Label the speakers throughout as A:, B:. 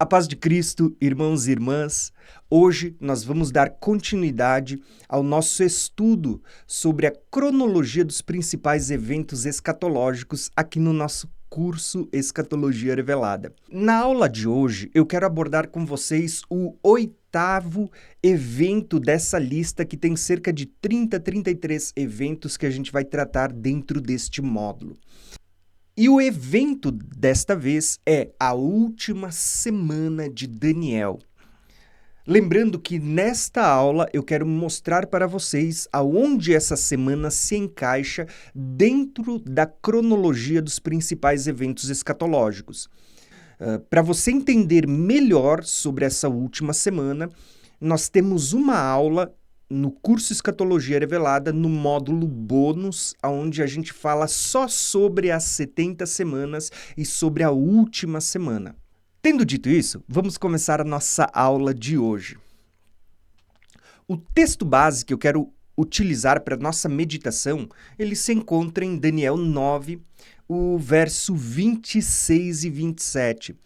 A: A paz de Cristo, irmãos e irmãs, hoje nós vamos dar continuidade ao nosso estudo sobre a cronologia dos principais eventos escatológicos aqui no nosso curso Escatologia Revelada. Na aula de hoje, eu quero abordar com vocês o oitavo evento dessa lista, que tem cerca de 33 eventos que a gente vai tratar dentro deste módulo. E o evento desta vez é a última semana de Daniel. Lembrando que nesta aula eu quero mostrar para vocês aonde essa semana se encaixa dentro da cronologia dos principais eventos escatológicos. Para você entender melhor sobre essa última semana, nós temos uma aula no curso Escatologia Revelada, no módulo bônus, onde a gente fala só sobre as 70 semanas e sobre a última semana. Tendo dito isso, vamos começar a nossa aula de hoje. O texto base que eu quero utilizar para nossa meditação, ele se encontra em Daniel 9, o verso 26 e 27.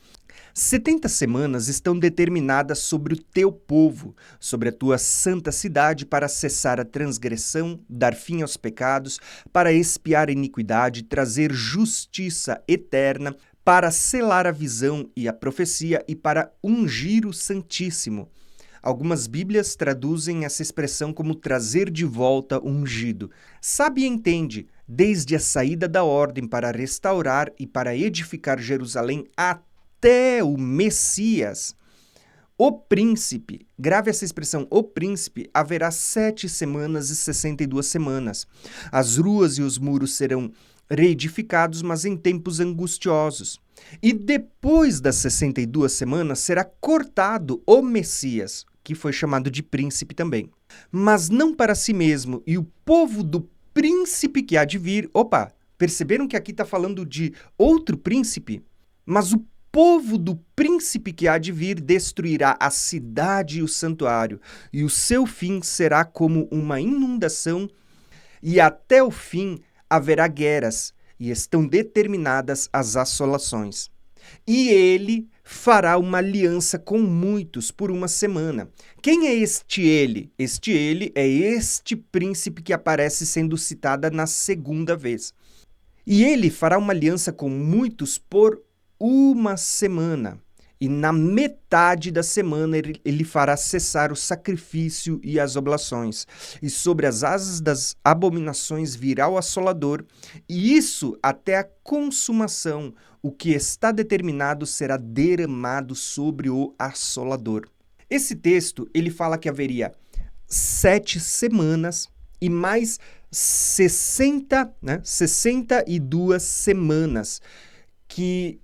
A: 70 semanas estão determinadas sobre o teu povo, sobre a tua santa cidade, para cessar a transgressão, dar fim aos pecados, para expiar a iniquidade, trazer justiça eterna, para selar a visão e a profecia e para ungir o Santíssimo. Algumas Bíblias traduzem essa expressão como trazer de volta ungido. Sabe e entende, desde a saída da ordem para restaurar e para edificar Jerusalém até o Messias, o príncipe, grave essa expressão, o príncipe, haverá 7 semanas e 62 semanas. As ruas e os muros serão reedificados, mas em tempos angustiosos. E depois das 62 semanas será cortado o Messias, que foi chamado de príncipe também. Mas não para si mesmo, e o povo do príncipe que há de vir... Opa, perceberam que aqui está falando de outro príncipe? Mas o povo do príncipe que há de vir destruirá a cidade e o santuário, e o seu fim será como uma inundação, e até o fim haverá guerras, e estão determinadas as assolações. E ele fará uma aliança com muitos por uma semana. Quem é este ele? Este ele é este príncipe que aparece sendo citada na segunda vez. E ele fará uma aliança com muitos por uma semana, e na metade da semana ele fará cessar o sacrifício e as oblações, e sobre as asas das abominações virá o assolador, e isso até a consumação, o que está determinado será derramado sobre o assolador. Esse texto, ele fala que haveria 7 semanas e mais 62 semanas que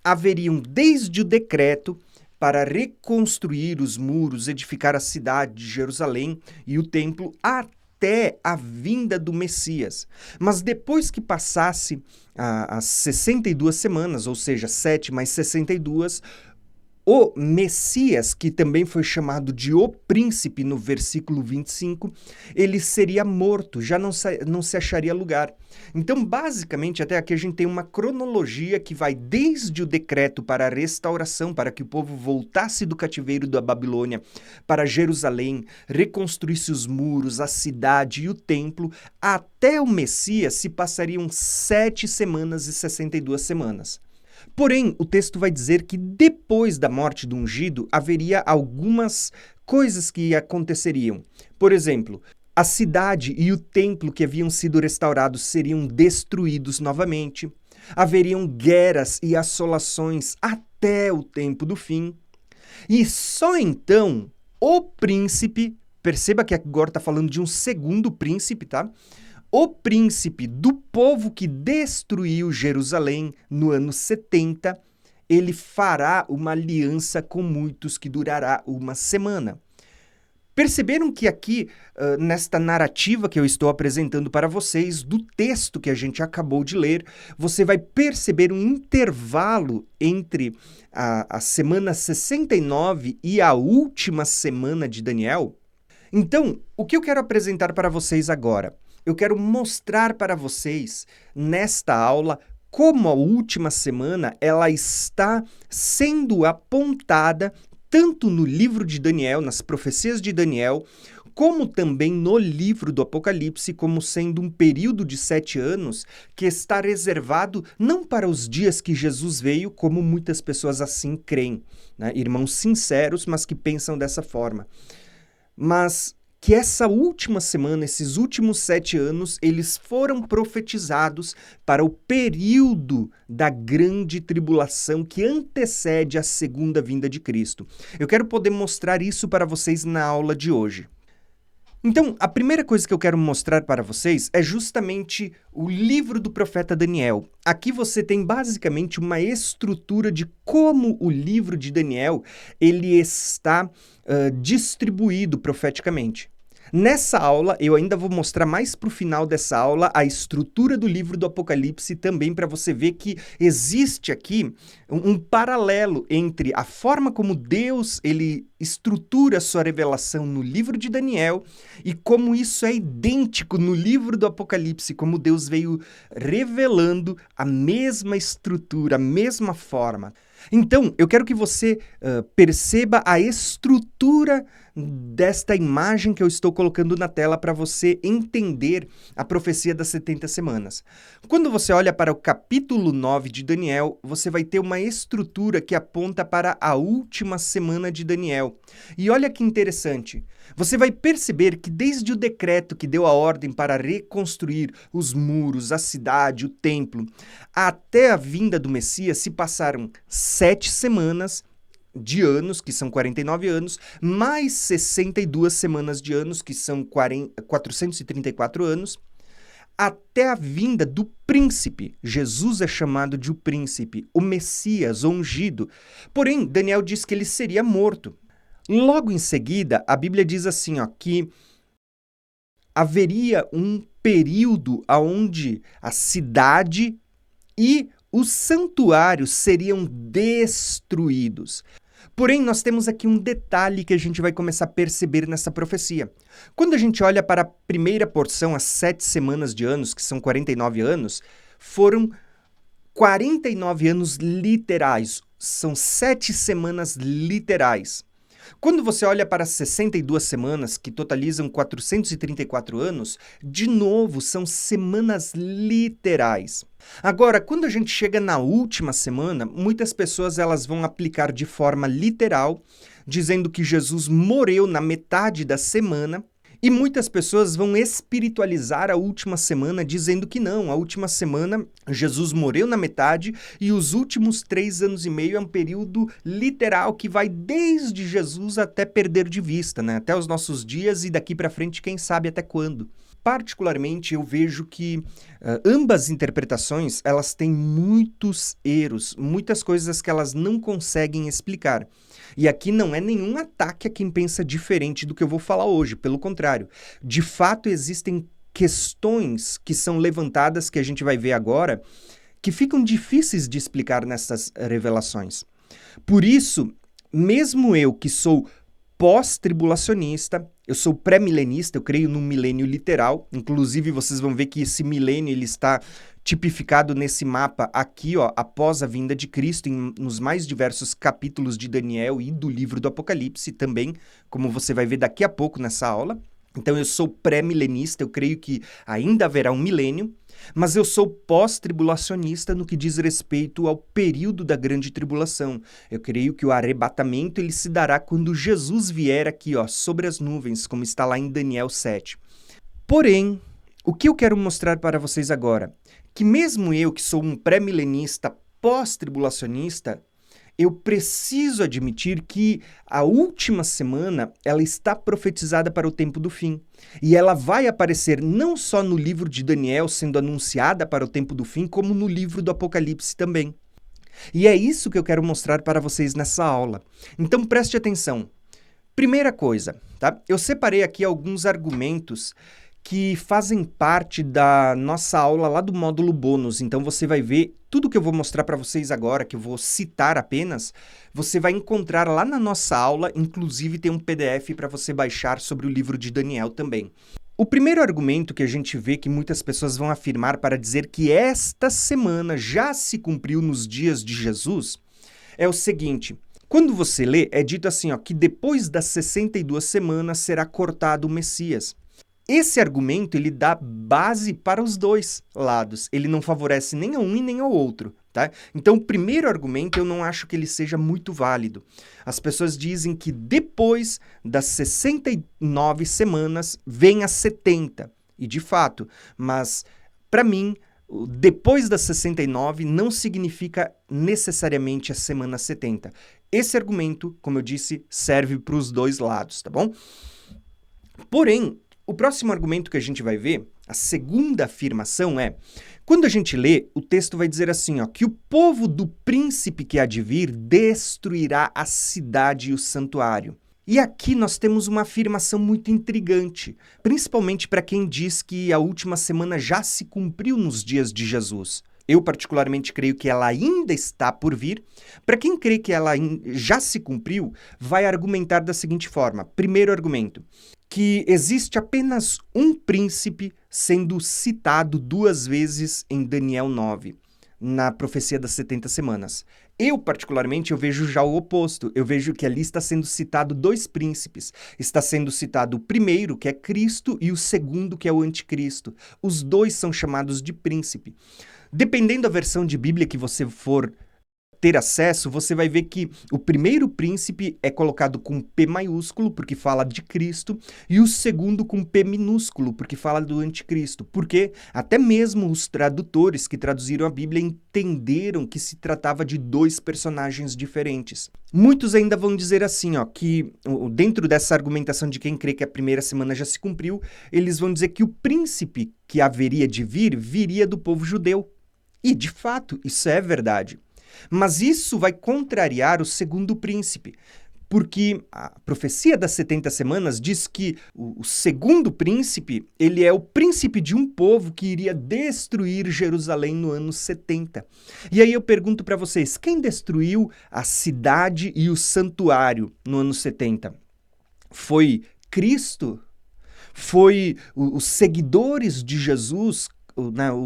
A: haveriam desde o decreto para reconstruir os muros, edificar a cidade de Jerusalém e o templo até a vinda do Messias. Mas depois que passasse as 62 semanas, ou seja, 7 mais 62, o Messias, que também foi chamado de o príncipe no versículo 25, ele seria morto, já não se acharia lugar. Então, basicamente, até aqui a gente tem uma cronologia que vai desde o decreto para a restauração, para que o povo voltasse do cativeiro da Babilônia para Jerusalém, reconstruísse os muros, a cidade e o templo, até o Messias se passariam 7 semanas e 62 semanas. Porém, o texto vai dizer que depois da morte do ungido haveria algumas coisas que aconteceriam. Por exemplo, a cidade e o templo que haviam sido restaurados seriam destruídos novamente. Haveriam guerras e assolações até o tempo do fim. E só então o príncipe, perceba que agora está falando de um segundo príncipe, tá? O príncipe do povo que destruiu Jerusalém no ano 70, ele fará uma aliança com muitos que durará uma semana. Perceberam que aqui, nesta narrativa que eu estou apresentando para vocês, do texto que a gente acabou de ler, você vai perceber um intervalo entre a semana 69 e a última semana de Daniel? Então, o que eu quero apresentar para vocês agora? Eu quero mostrar para vocês, nesta aula, como a última semana ela está sendo apontada tanto no livro de Daniel, nas profecias de Daniel, como também no livro do Apocalipse, como sendo um período de 7 anos que está reservado não para os dias que Jesus veio, como muitas pessoas assim creem, né? Irmãos sinceros, mas que pensam dessa forma. Mas que essa última semana, esses últimos 7 anos, eles foram profetizados para o período da grande tribulação que antecede a segunda vinda de Cristo. Eu quero poder mostrar isso para vocês na aula de hoje. Então, a primeira coisa que eu quero mostrar para vocês é justamente o livro do profeta Daniel. Aqui você tem basicamente uma estrutura de como o livro de Daniel ele está distribuído profeticamente. Nessa aula, eu ainda vou mostrar mais para o final dessa aula a estrutura do livro do Apocalipse também para você ver que existe aqui um paralelo entre a forma como Deus ele estrutura a sua revelação no livro de Daniel e como isso é idêntico no livro do Apocalipse, como Deus veio revelando a mesma estrutura, a mesma forma. Então, eu quero que você perceba a estrutura desta imagem que eu estou colocando na tela para você entender a profecia das 70 semanas. Quando você olha para o capítulo 9 de Daniel, você vai ter uma estrutura que aponta para a última semana de Daniel. E olha que interessante, você vai perceber que desde o decreto que deu a ordem para reconstruir os muros, a cidade, o templo, até a vinda do Messias se passaram 7 semanas de anos, que são 49 anos, mais 62 semanas de anos, que são 434 anos, até a vinda do príncipe. Jesus é chamado de o príncipe, o Messias, o ungido. Porém, Daniel diz que ele seria morto. Logo em seguida, a Bíblia diz assim, que haveria um período onde a cidade e os santuários seriam destruídos. Porém, nós temos aqui um detalhe que a gente vai começar a perceber nessa profecia. Quando a gente olha para a primeira porção, as 7 semanas de anos, que são 49 anos, foram 49 anos literais. São 7 semanas literais. Quando você olha para as 62 semanas, que totalizam 434 anos, de novo, são semanas literais. Agora, quando a gente chega na última semana, muitas pessoas elas vão aplicar de forma literal, dizendo que Jesus morreu na metade da semana, e muitas pessoas vão espiritualizar a última semana, dizendo que não, a última semana Jesus morreu na metade e os últimos 3 anos e meio é um período literal que vai desde Jesus até perder de vista, né? Até os nossos dias e daqui para frente, quem sabe até quando. Particularmente, eu vejo que ambas interpretações, elas têm muitos erros, muitas coisas que elas não conseguem explicar. E aqui não é nenhum ataque a quem pensa diferente do que eu vou falar hoje, pelo contrário. De fato, existem questões que são levantadas, que a gente vai ver agora, que ficam difíceis de explicar nessas revelações. Por isso, mesmo eu que sou pós-tribulacionista, eu sou pré-milenista, eu creio num milênio literal, inclusive vocês vão ver que esse milênio ele está tipificado nesse mapa aqui, após a vinda de Cristo, nos mais diversos capítulos de Daniel e do livro do Apocalipse também, como você vai ver daqui a pouco nessa aula. Então eu sou pré-milenista, eu creio que ainda haverá um milênio, mas eu sou pós-tribulacionista no que diz respeito ao período da grande tribulação. Eu creio que o arrebatamento ele se dará quando Jesus vier aqui, sobre as nuvens, como está lá em Daniel 7. Porém, o que eu quero mostrar para vocês agora? Que mesmo eu, que sou um pré-milenista, pós-tribulacionista, eu preciso admitir que a última semana ela está profetizada para o tempo do fim. E ela vai aparecer não só no livro de Daniel sendo anunciada para o tempo do fim, como no livro do Apocalipse também. E é isso que eu quero mostrar para vocês nessa aula. Então preste atenção. Primeira coisa, tá? Eu separei aqui alguns argumentos que fazem parte da nossa aula lá do módulo bônus. Então você vai ver tudo que eu vou mostrar para vocês agora, que eu vou citar apenas, você vai encontrar lá na nossa aula, inclusive tem um PDF para você baixar sobre o livro de Daniel também. O primeiro argumento que a gente vê que muitas pessoas vão afirmar para dizer que esta semana já se cumpriu nos dias de Jesus é o seguinte: quando você lê, é dito assim, que depois das 62 semanas será cortado o Messias. Esse argumento, ele dá base para os dois lados. Ele não favorece nem a um e nem ao outro, tá? Então, o primeiro argumento, eu não acho que ele seja muito válido. As pessoas dizem que depois das 69 semanas vem as 70. E, de fato, mas, para mim, depois das 69 não significa necessariamente a semana 70. Esse argumento, como eu disse, serve para os dois lados, tá bom? Porém, o próximo argumento que a gente vai ver, a segunda afirmação é, quando a gente lê, o texto vai dizer assim, que o povo do príncipe que há de vir destruirá a cidade e o santuário. E aqui nós temos uma afirmação muito intrigante, principalmente para quem diz que a última semana já se cumpriu nos dias de Jesus. Eu particularmente creio que ela ainda está por vir. Para quem crê que ela já se cumpriu, vai argumentar da seguinte forma. Primeiro argumento, que existe apenas um príncipe sendo citado 2 vezes em Daniel 9, na profecia das 70 semanas. Eu, particularmente, eu vejo já o oposto. Eu vejo que ali está sendo citado 2 príncipes. Está sendo citado o primeiro, que é Cristo, e o segundo, que é o anticristo. Os dois são chamados de príncipe. Dependendo da versão de Bíblia que você for ter acesso, você vai ver que o primeiro príncipe é colocado com P maiúsculo, porque fala de Cristo, e o segundo com P minúsculo, porque fala do anticristo. Porque até mesmo os tradutores que traduziram a Bíblia entenderam que se tratava de 2 personagens diferentes. Muitos ainda vão dizer assim, que dentro dessa argumentação de quem crê que a primeira semana já se cumpriu, eles vão dizer que o príncipe que haveria de vir, viria do povo judeu. E, de fato, isso é verdade. Mas isso vai contrariar o segundo príncipe, porque a profecia das 70 semanas diz que o segundo príncipe, ele é o príncipe de um povo que iria destruir Jerusalém no ano 70. E aí eu pergunto para vocês, quem destruiu a cidade e o santuário no ano 70? Foi Cristo? Foi os seguidores de Jesus,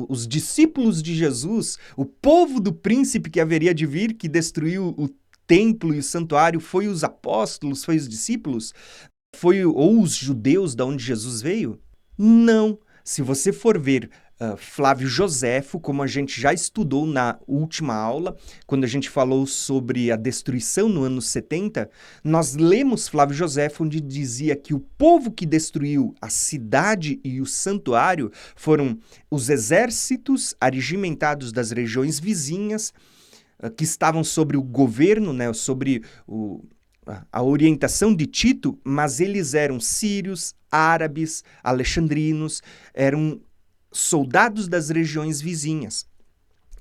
A: os discípulos de Jesus, o povo do príncipe que haveria de vir, que destruiu o templo e o santuário, foi os apóstolos, foi os discípulos? Ou os judeus da onde Jesus veio? Não. Se você for ver Flávio Joséfo, como a gente já estudou na última aula, quando a gente falou sobre a destruição no ano 70, nós lemos Flávio Joséfo, onde dizia que o povo que destruiu a cidade e o santuário foram os exércitos arregimentados das regiões vizinhas, que estavam sobre o governo, sobre a orientação de Tito, mas eles eram sírios, árabes, alexandrinos, eram soldados das regiões vizinhas.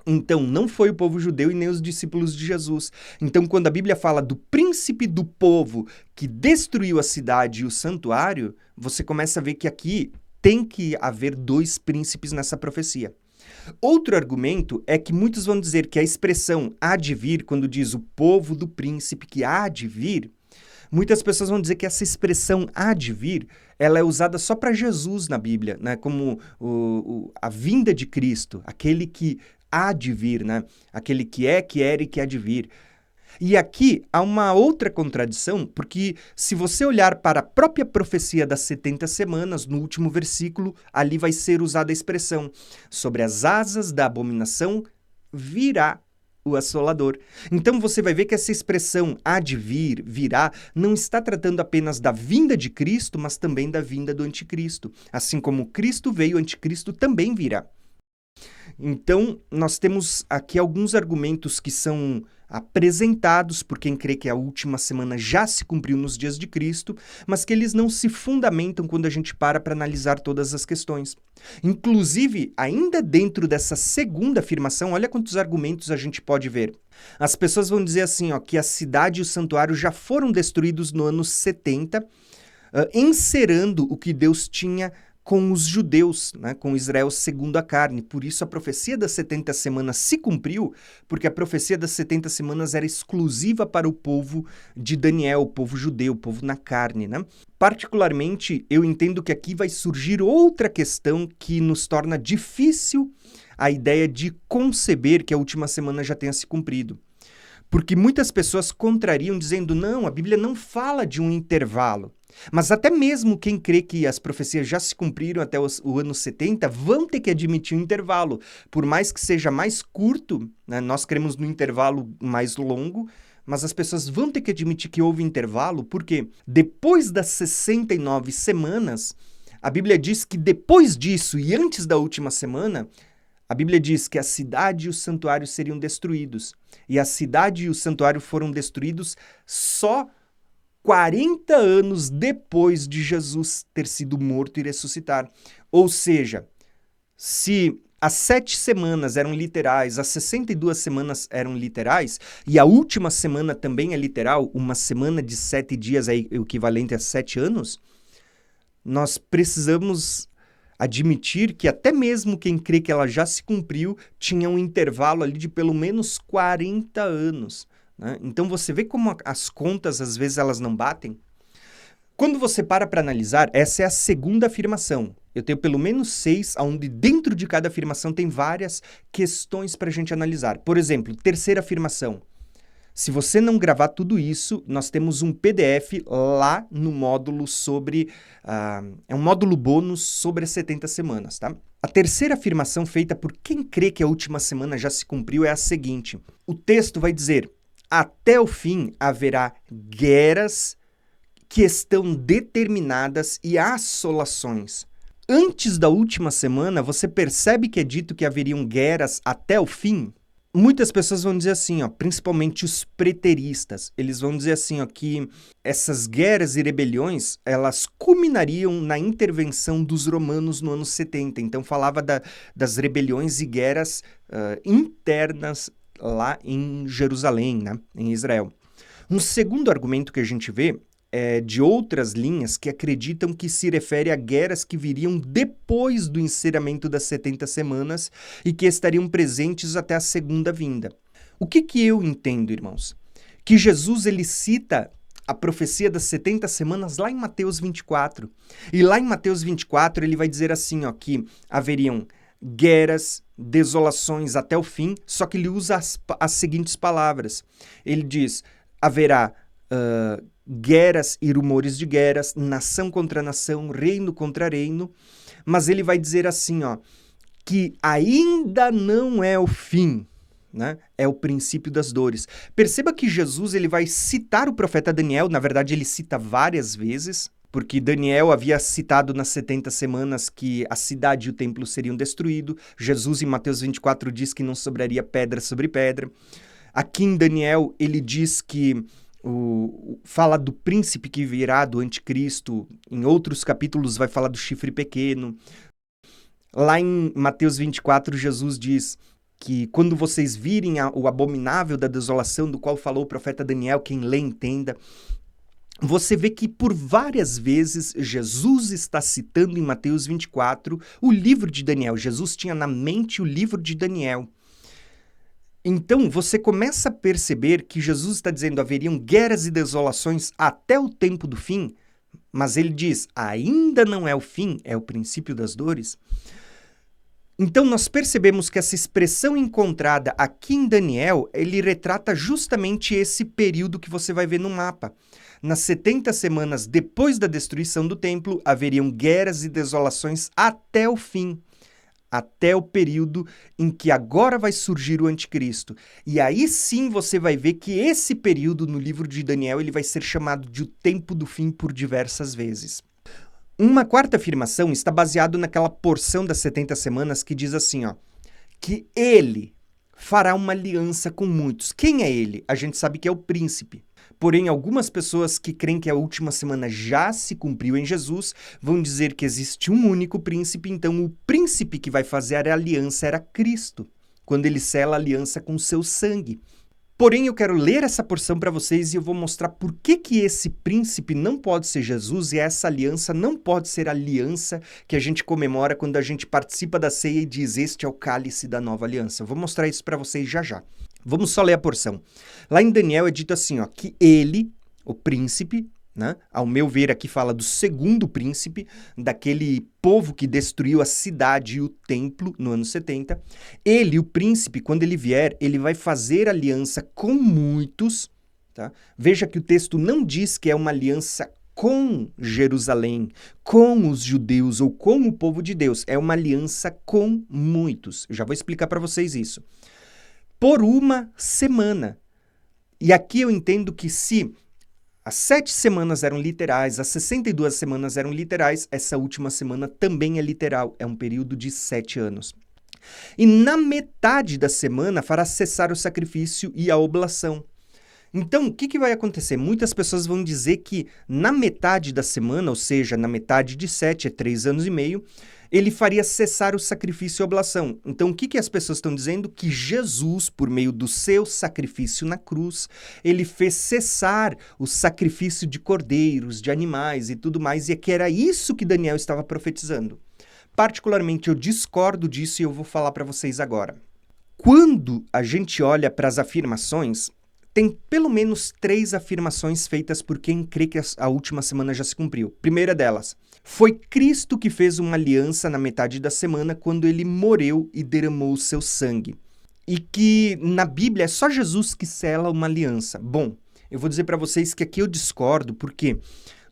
A: Então, não foi o povo judeu e nem os discípulos de Jesus. Então, quando a Bíblia fala do príncipe do povo que destruiu a cidade e o santuário, você começa a ver que aqui tem que haver 2 príncipes nessa profecia. Outro argumento é que muitos vão dizer que a expressão há de vir, quando diz o povo do príncipe que há de vir, muitas pessoas vão dizer que essa expressão há de vir, ela é usada só para Jesus na Bíblia, como a vinda de Cristo, aquele que há de vir, aquele que era e que há de vir. E aqui há uma outra contradição, porque se você olhar para a própria profecia das 70 semanas, no último versículo, ali vai ser usada a expressão: sobre as asas da abominação virá o assolador. Então você vai ver que essa expressão há de vir, virá, não está tratando apenas da vinda de Cristo, mas também da vinda do anticristo. Assim como Cristo veio, o anticristo também virá. Então, nós temos aqui alguns argumentos que são apresentados por quem crê que a última semana já se cumpriu nos dias de Cristo, mas que eles não se fundamentam quando a gente para analisar todas as questões. Inclusive, ainda dentro dessa segunda afirmação, olha quantos argumentos a gente pode ver. As pessoas vão dizer assim, que a cidade e o santuário já foram destruídos no ano 70, encerrando o que Deus tinha com os judeus, né, com Israel segundo a carne. Por isso a profecia das 70 semanas se cumpriu, porque a profecia das 70 semanas era exclusiva para o povo de Daniel, o povo judeu, o povo na carne, né? Particularmente, eu entendo que aqui vai surgir outra questão que nos torna difícil a ideia de conceber que a última semana já tenha se cumprido. Porque muitas pessoas contrariam dizendo, não, a Bíblia não fala de um intervalo. Mas até mesmo quem crê que as profecias já se cumpriram até o ano 70, vão ter que admitir um intervalo. Por mais que seja mais curto, né, nós cremos no intervalo mais longo, mas as pessoas vão ter que admitir que houve intervalo, porque depois das 69 semanas, a Bíblia diz que depois disso e antes da última semana, a Bíblia diz que a cidade e o santuário seriam destruídos. E a cidade e o santuário foram destruídos só 40 anos depois de Jesus ter sido morto e ressuscitar. Ou seja, se as 7 semanas eram literais, as 62 semanas eram literais, e a última semana também é literal, uma semana de 7 dias é o equivalente a 7 anos, nós precisamos admitir que até mesmo quem crê que ela já se cumpriu tinha um intervalo ali de pelo menos 40 anos. Né? Então você vê como as contas às vezes elas não batem? Quando você para analisar, essa é a segunda afirmação. Eu tenho pelo menos 6, onde dentro de cada afirmação tem várias questões para a gente analisar. Por exemplo, terceira afirmação. Se você não gravar tudo isso, nós temos um PDF lá no módulo sobre... é um módulo bônus sobre as 70 semanas, tá? A terceira afirmação feita por quem crê que a última semana já se cumpriu é a seguinte. O texto vai dizer, até o fim haverá guerras que estão determinadas e assolações. Antes da última semana, você percebe que é dito que haveriam guerras até o fim? Muitas pessoas vão dizer assim, ó, principalmente os preteristas, eles vão dizer assim, ó, que essas guerras e rebeliões, elas culminariam na intervenção dos romanos no ano 70. Então falava das rebeliões e guerras internas lá em Jerusalém, né, em Israel. Um segundo argumento que a gente vê é de outras linhas que acreditam que se refere a guerras que viriam depois do encerramento das 70 semanas e que estariam presentes até a segunda vinda. O que eu entendo, irmãos? Que Jesus ele cita a profecia das 70 semanas lá em Mateus 24. E lá em Mateus 24 ele vai dizer assim, ó, que haveriam guerras, desolações até o fim, só que ele usa as seguintes palavras. Ele diz, haverá guerras e rumores de guerras, nação contra nação, reino contra reino, mas ele vai dizer assim, ó, que ainda não é o fim, né? É o princípio das dores. Perceba que Jesus ele vai citar o profeta Daniel, na verdade ele cita várias vezes, porque Daniel havia citado nas 70 semanas que a cidade e o templo seriam destruídos. Jesus em Mateus 24 diz que não sobraria pedra sobre pedra. Aqui em Daniel ele diz que fala do príncipe que virá, do anticristo. Em outros capítulos vai falar do chifre pequeno. Lá em Mateus 24, Jesus diz que quando vocês virem o abominável da desolação, do qual falou o profeta Daniel, quem lê entenda. Você vê que por várias vezes Jesus está citando em Mateus 24 o livro de Daniel. Jesus tinha na mente o livro de Daniel. Então, você começa a perceber que Jesus está dizendo haveriam guerras e desolações até o tempo do fim, mas ele diz, ainda não é o fim, é o princípio das dores. Então, nós percebemos que essa expressão encontrada aqui em Daniel, ele retrata justamente esse período que você vai ver no mapa. Nas 70 semanas depois da destruição do templo, haveriam guerras e desolações até o fim. Até o período em que agora vai surgir o anticristo. E aí sim você vai ver que esse período no livro de Daniel ele vai ser chamado de o tempo do fim por diversas vezes. Uma quarta afirmação está baseada naquela porção das 70 semanas que diz assim, ó, que ele fará uma aliança com muitos. Quem é ele? A gente sabe que é o príncipe. Porém, algumas pessoas que creem que a última semana já se cumpriu em Jesus vão dizer que existe um único príncipe, então o príncipe que vai fazer a aliança era Cristo, quando ele sela a aliança com seu sangue. Porém, eu quero ler essa porção para vocês e eu vou mostrar por que esse príncipe não pode ser Jesus e essa aliança não pode ser a aliança que a gente comemora quando a gente participa da ceia e diz: este é o cálice da nova aliança. Eu vou mostrar isso para vocês já já. Vamos só ler a porção. Lá em Daniel é dito assim, ó, que ele, o príncipe, né, ao meu ver aqui fala do segundo príncipe, daquele povo que destruiu a cidade e o templo no ano 70. Ele, o príncipe, quando ele vier, ele vai fazer aliança com muitos. Tá? Veja que o texto não diz que é uma aliança com Jerusalém, com os judeus ou com o povo de Deus. É uma aliança com muitos. Eu já vou explicar para vocês isso. Por uma semana. E aqui eu entendo que se as 7 semanas eram literais, as 62 semanas eram literais, essa última semana também é literal, é um período de 7 anos. E na metade da semana fará cessar o sacrifício e a oblação. Então, o que vai acontecer? Muitas pessoas vão dizer que na metade da semana, ou seja, na metade de 7, é 3 anos e meio, ele faria cessar o sacrifício e a oblação. Então, o que as pessoas estão dizendo? Que Jesus, por meio do seu sacrifício na cruz, ele fez cessar o sacrifício de cordeiros, de animais e tudo mais, e que era isso que Daniel estava profetizando. Particularmente, eu discordo disso e eu vou falar para vocês agora. Quando a gente olha para as afirmações, tem pelo menos 3 afirmações feitas por quem crê que a última semana já se cumpriu. Primeira delas, foi Cristo que fez uma aliança na metade da semana quando ele morreu e derramou o seu sangue. E que na Bíblia é só Jesus que sela uma aliança. Bom, eu vou dizer para vocês que aqui eu discordo, porque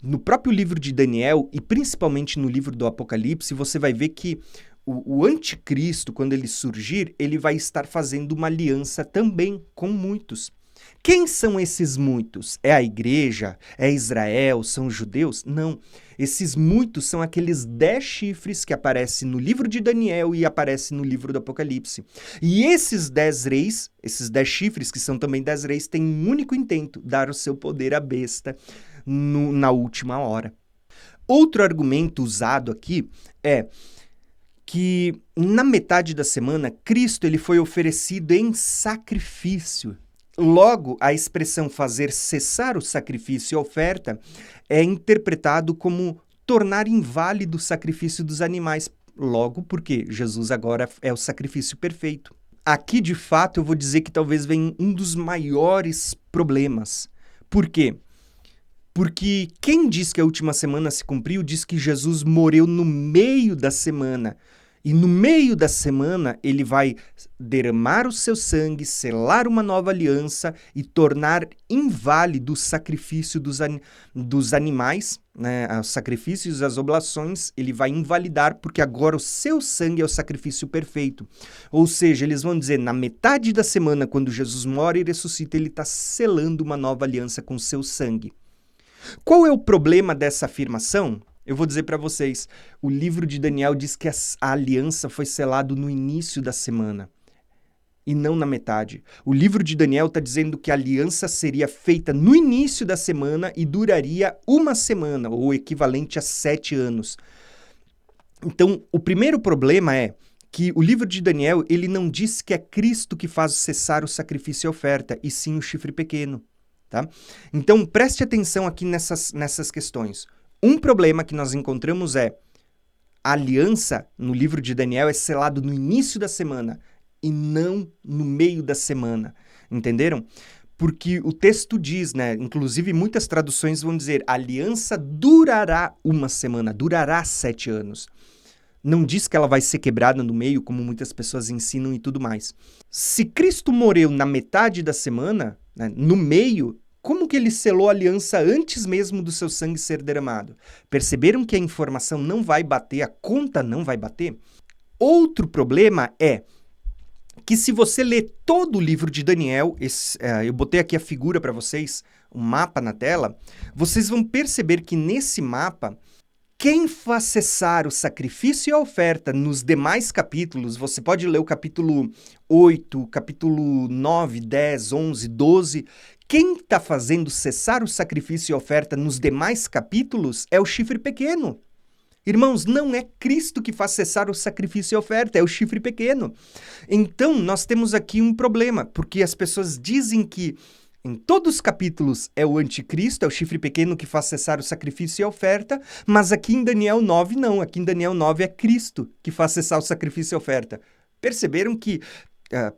A: no próprio livro de Daniel e principalmente no livro do Apocalipse, você vai ver que o anticristo, quando ele surgir, ele vai estar fazendo uma aliança também com muitos. Quem são esses muitos? É a igreja? É Israel? São os judeus? Não. Esses muitos são aqueles 10 chifres que aparecem no livro de Daniel e aparecem no livro do Apocalipse. E esses 10 reis, esses 10 chifres, que são também 10 reis, têm um único intento: dar o seu poder à besta na última hora. Outro argumento usado aqui é que na metade da semana, Cristo ele foi oferecido em sacrifício. Logo, a expressão fazer cessar o sacrifício e a oferta é interpretado como tornar inválido o sacrifício dos animais. Logo, porque Jesus agora é o sacrifício perfeito. Aqui, de fato, eu vou dizer que talvez venha um dos maiores problemas. Por quê? Porque quem diz que a última semana se cumpriu diz que Jesus morreu no meio da semana. E no meio da semana, ele vai derramar o seu sangue, selar uma nova aliança e tornar inválido o sacrifício dos animais, né? Os sacrifícios e as oblações, ele vai invalidar, porque agora o seu sangue é o sacrifício perfeito. Ou seja, eles vão dizer, na metade da semana, quando Jesus morre e ressuscita, ele está selando uma nova aliança com o seu sangue. Qual é o problema dessa afirmação? Eu vou dizer para vocês, o livro de Daniel diz que a aliança foi selada no início da semana e não na metade. O livro de Daniel está dizendo que a aliança seria feita no início da semana e duraria uma semana, ou equivalente a 7 anos. Então, o primeiro problema é que o livro de Daniel ele não diz que é Cristo que faz cessar o sacrifício e a oferta, e sim o chifre pequeno. Tá? Então, preste atenção aqui nessas questões. Um problema que nós encontramos é a aliança no livro de Daniel é selado no início da semana e não no meio da semana, entenderam? Porque o texto diz, né, inclusive muitas traduções vão dizer a aliança durará uma semana, durará 7 anos. Não diz que ela vai ser quebrada no meio, como muitas pessoas ensinam e tudo mais. Se Cristo morreu na metade da semana, né, no meio, como que ele selou a aliança antes mesmo do seu sangue ser derramado? Perceberam que a informação não vai bater, a conta não vai bater? Outro problema é que se você ler todo o livro de Daniel, eu botei aqui a figura para vocês, um mapa na tela, vocês vão perceber que nesse mapa, quem faz cessar o sacrifício e a oferta nos demais capítulos, você pode ler o capítulo 8, capítulo 9, 10, 11, 12... Quem está fazendo cessar o sacrifício e a oferta nos demais capítulos é o chifre pequeno. Irmãos, não é Cristo que faz cessar o sacrifício e a oferta, é o chifre pequeno. Então, nós temos aqui um problema, porque as pessoas dizem que em todos os capítulos é o anticristo, é o chifre pequeno que faz cessar o sacrifício e a oferta, mas aqui em Daniel 9 não, aqui em Daniel 9 é Cristo que faz cessar o sacrifício e a oferta. Perceberam que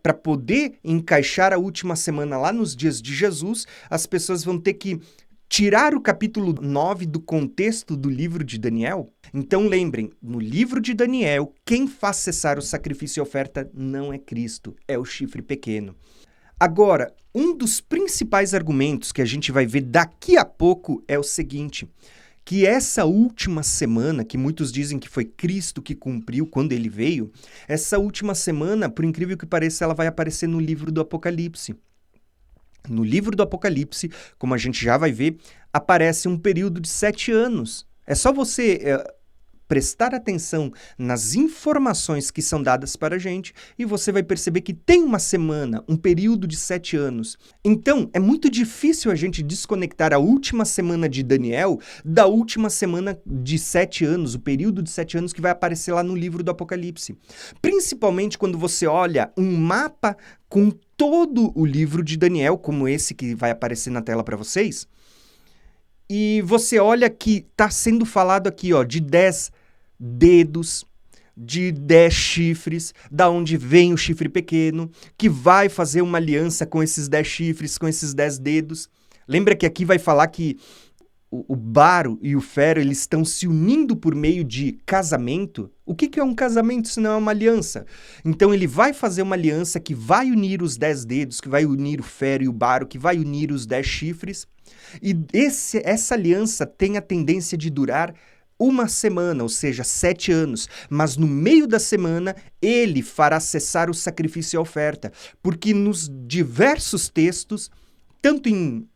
A: para poder encaixar a última semana lá nos dias de Jesus, as pessoas vão ter que tirar o capítulo 9 do contexto do livro de Daniel? Então lembrem, no livro de Daniel, quem faz cessar o sacrifício e a oferta não é Cristo, é o chifre pequeno. Agora, um dos principais argumentos que a gente vai ver daqui a pouco é o seguinte, que essa última semana, que muitos dizem que foi Cristo que cumpriu quando ele veio, essa última semana, por incrível que pareça, ela vai aparecer no livro do Apocalipse. No livro do Apocalipse, como a gente já vai ver, aparece um período de 7 anos. É só você prestar atenção nas informações que são dadas para a gente e você vai perceber que tem uma semana, um período de 7 anos. Então, é muito difícil a gente desconectar a última semana de Daniel da última semana de 7 anos, o período de 7 anos que vai aparecer lá no livro do Apocalipse. Principalmente quando você olha um mapa com todo o livro de Daniel, como esse que vai aparecer na tela para vocês, e você olha que está sendo falado aqui, ó, de 10 dedos, de 10 chifres, da onde vem o chifre pequeno, que vai fazer uma aliança com esses 10 chifres, com esses 10 dedos. Lembra que aqui vai falar que o baro e o fero, eles estão se unindo por meio de casamento? O que é um casamento se não é uma aliança? Então ele vai fazer uma aliança que vai unir os 10 dedos, que vai unir o fero e o baro, que vai unir os 10 chifres. E essa aliança tem a tendência de durar uma semana, ou seja, 7 anos, mas no meio da semana ele fará cessar o sacrifício e a oferta, porque nos diversos textos, tanto em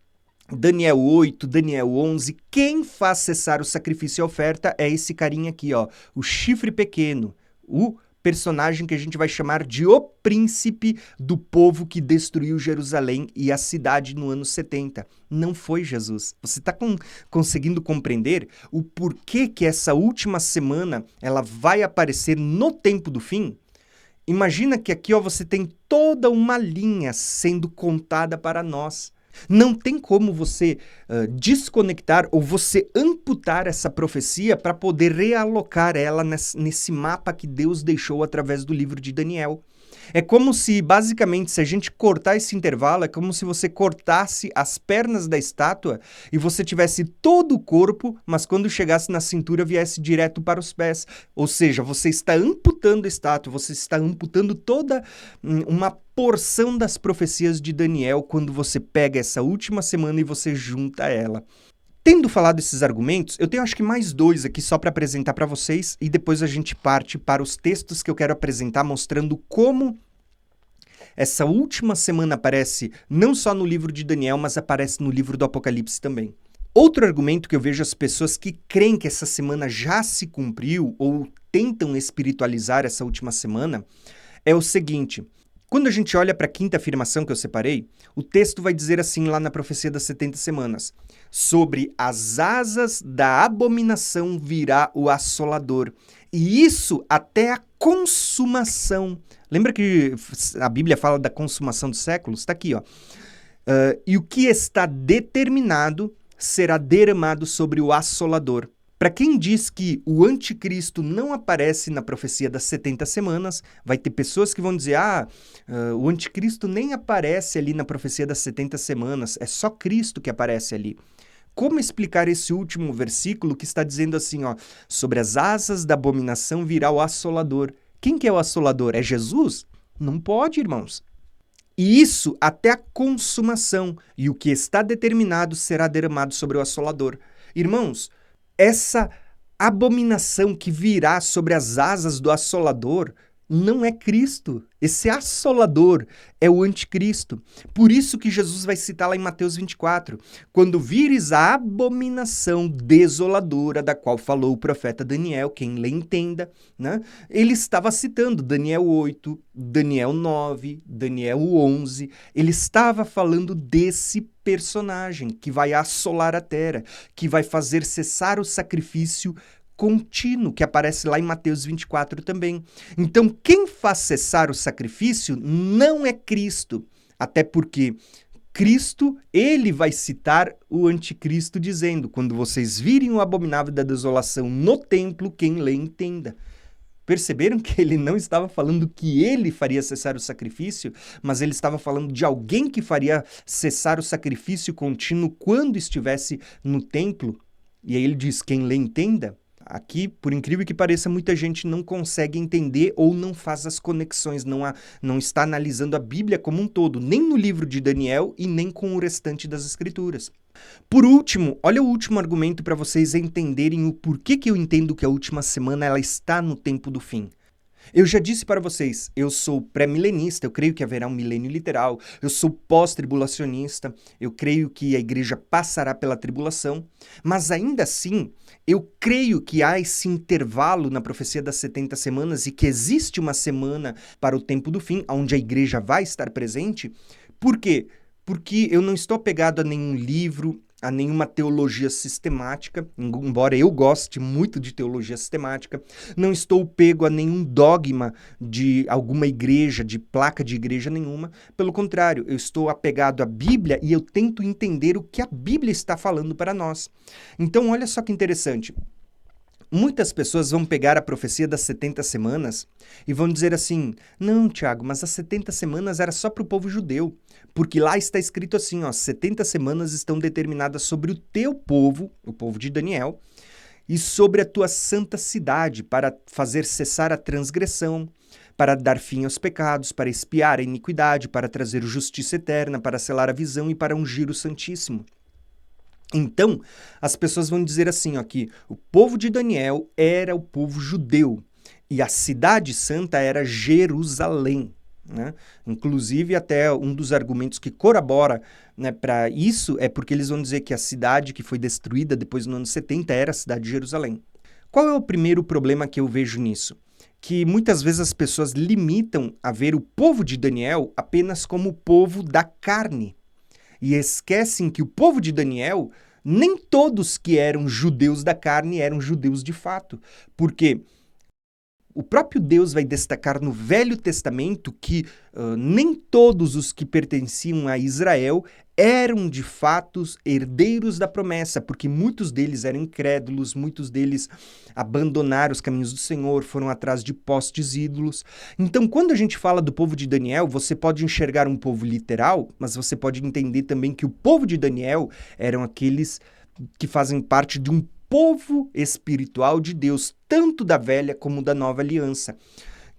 A: Daniel 8, Daniel 11, quem faz cessar o sacrifício e a oferta é esse carinha aqui, ó, o chifre pequeno, o personagem que a gente vai chamar de o príncipe do povo que destruiu Jerusalém e a cidade no ano 70. Não foi Jesus. Você está conseguindo compreender o porquê que essa última semana ela vai aparecer no tempo do fim? Imagina que aqui ó, você tem toda uma linha sendo contada para nós. Não tem como você desconectar ou você amputar essa profecia para poder realocar ela nesse mapa que Deus deixou através do livro de Daniel. É como se, basicamente, se a gente cortar esse intervalo, é como se você cortasse as pernas da estátua e você tivesse todo o corpo, mas quando chegasse na cintura viesse direto para os pés. Ou seja, você está amputando a estátua, você está amputando toda uma porção das profecias de Daniel quando você pega essa última semana e você junta ela. Tendo falado esses argumentos, eu tenho acho que mais 2 aqui só para apresentar para vocês e depois a gente parte para os textos que eu quero apresentar mostrando como essa última semana aparece não só no livro de Daniel, mas aparece no livro do Apocalipse também. Outro argumento que eu vejo as pessoas que creem que essa semana já se cumpriu ou tentam espiritualizar essa última semana é o seguinte: quando a gente olha para a quinta afirmação que eu separei, o texto vai dizer assim lá na profecia das 70 semanas, sobre as asas da abominação virá o assolador, e isso até a consumação. Lembra que a Bíblia fala da consumação dos séculos? Está aqui, ó. E o que está determinado será derramado sobre o assolador. Para quem diz que o anticristo não aparece na profecia das 70 semanas, vai ter pessoas que vão dizer, o anticristo nem aparece ali na profecia das 70 semanas, é só Cristo que aparece ali. Como explicar esse último versículo que está dizendo assim, ó, sobre as asas da abominação virá o assolador? Quem que é o assolador? É Jesus? Não pode, irmãos. E isso até a consumação, e o que está determinado será derramado sobre o assolador. Irmãos, essa abominação que virá sobre as asas do assolador não é Cristo. Esse assolador é o anticristo. Por isso que Jesus vai citar lá em Mateus 24. Quando vires a abominação desoladora da qual falou o profeta Daniel, quem lê entenda, né? Ele estava citando Daniel 8, Daniel 9, Daniel 11. Ele estava falando desse personagem que vai assolar a terra, que vai fazer cessar o sacrifício contínuo, que aparece lá em Mateus 24 também. Então, quem faz cessar o sacrifício não é Cristo, até porque Cristo, ele vai citar o anticristo dizendo, quando vocês virem o abominável da desolação no templo, quem lê entenda. Perceberam que ele não estava falando que ele faria cessar o sacrifício, mas ele estava falando de alguém que faria cessar o sacrifício contínuo quando estivesse no templo? E aí ele diz, quem lê entenda. Aqui, por incrível que pareça, muita gente não consegue entender ou não faz as conexões, não está analisando a Bíblia como um todo, nem no livro de Daniel e nem com o restante das Escrituras. Por último, olha o último argumento para vocês entenderem o porquê que eu entendo que a última semana ela está no tempo do fim. Eu já disse para vocês, eu sou pré-milenista, eu creio que haverá um milênio literal, eu sou pós-tribulacionista, eu creio que a igreja passará pela tribulação, mas ainda assim, eu creio que há esse intervalo na profecia das 70 semanas e que existe uma semana para o tempo do fim, onde a igreja vai estar presente. Por quê? Porque eu não estou apegado a nenhum livro, a nenhuma teologia sistemática, embora eu goste muito de teologia sistemática, não estou pego a nenhum dogma de alguma igreja, de placa de igreja nenhuma, pelo contrário, eu estou apegado à Bíblia e eu tento entender o que a Bíblia está falando para nós. Então, olha só que interessante. Muitas pessoas vão pegar a profecia das 70 semanas e vão dizer assim, não, Tiago, mas as 70 semanas era só para o povo judeu, porque lá está escrito assim, ó, 70 semanas estão determinadas sobre o teu povo, o povo de Daniel, e sobre a tua santa cidade, para fazer cessar a transgressão, para dar fim aos pecados, para expiar a iniquidade, para trazer justiça eterna, para selar a visão e para ungir o Santíssimo. Então, as pessoas vão dizer assim, ó, que o povo de Daniel era o povo judeu e a cidade santa era Jerusalém, né? Inclusive, até um dos argumentos que corrobora, né, para isso é porque eles vão dizer que a cidade que foi destruída depois no ano 70 era a cidade de Jerusalém. Qual é o primeiro problema que eu vejo nisso? Que muitas vezes as pessoas limitam a ver o povo de Daniel apenas como o povo da carne. E esquecem que o povo de Daniel, nem todos que eram judeus da carne eram judeus de fato. Porque o próprio Deus vai destacar no Velho Testamento que nem todos os que pertenciam a Israel eram de fato herdeiros da promessa, porque muitos deles eram incrédulos, muitos deles abandonaram os caminhos do Senhor, foram atrás de postes ídolos. Então, quando a gente fala do povo de Daniel, você pode enxergar um povo literal, mas você pode entender também que o povo de Daniel eram aqueles que fazem parte de um povo espiritual de Deus, tanto da velha como da nova aliança.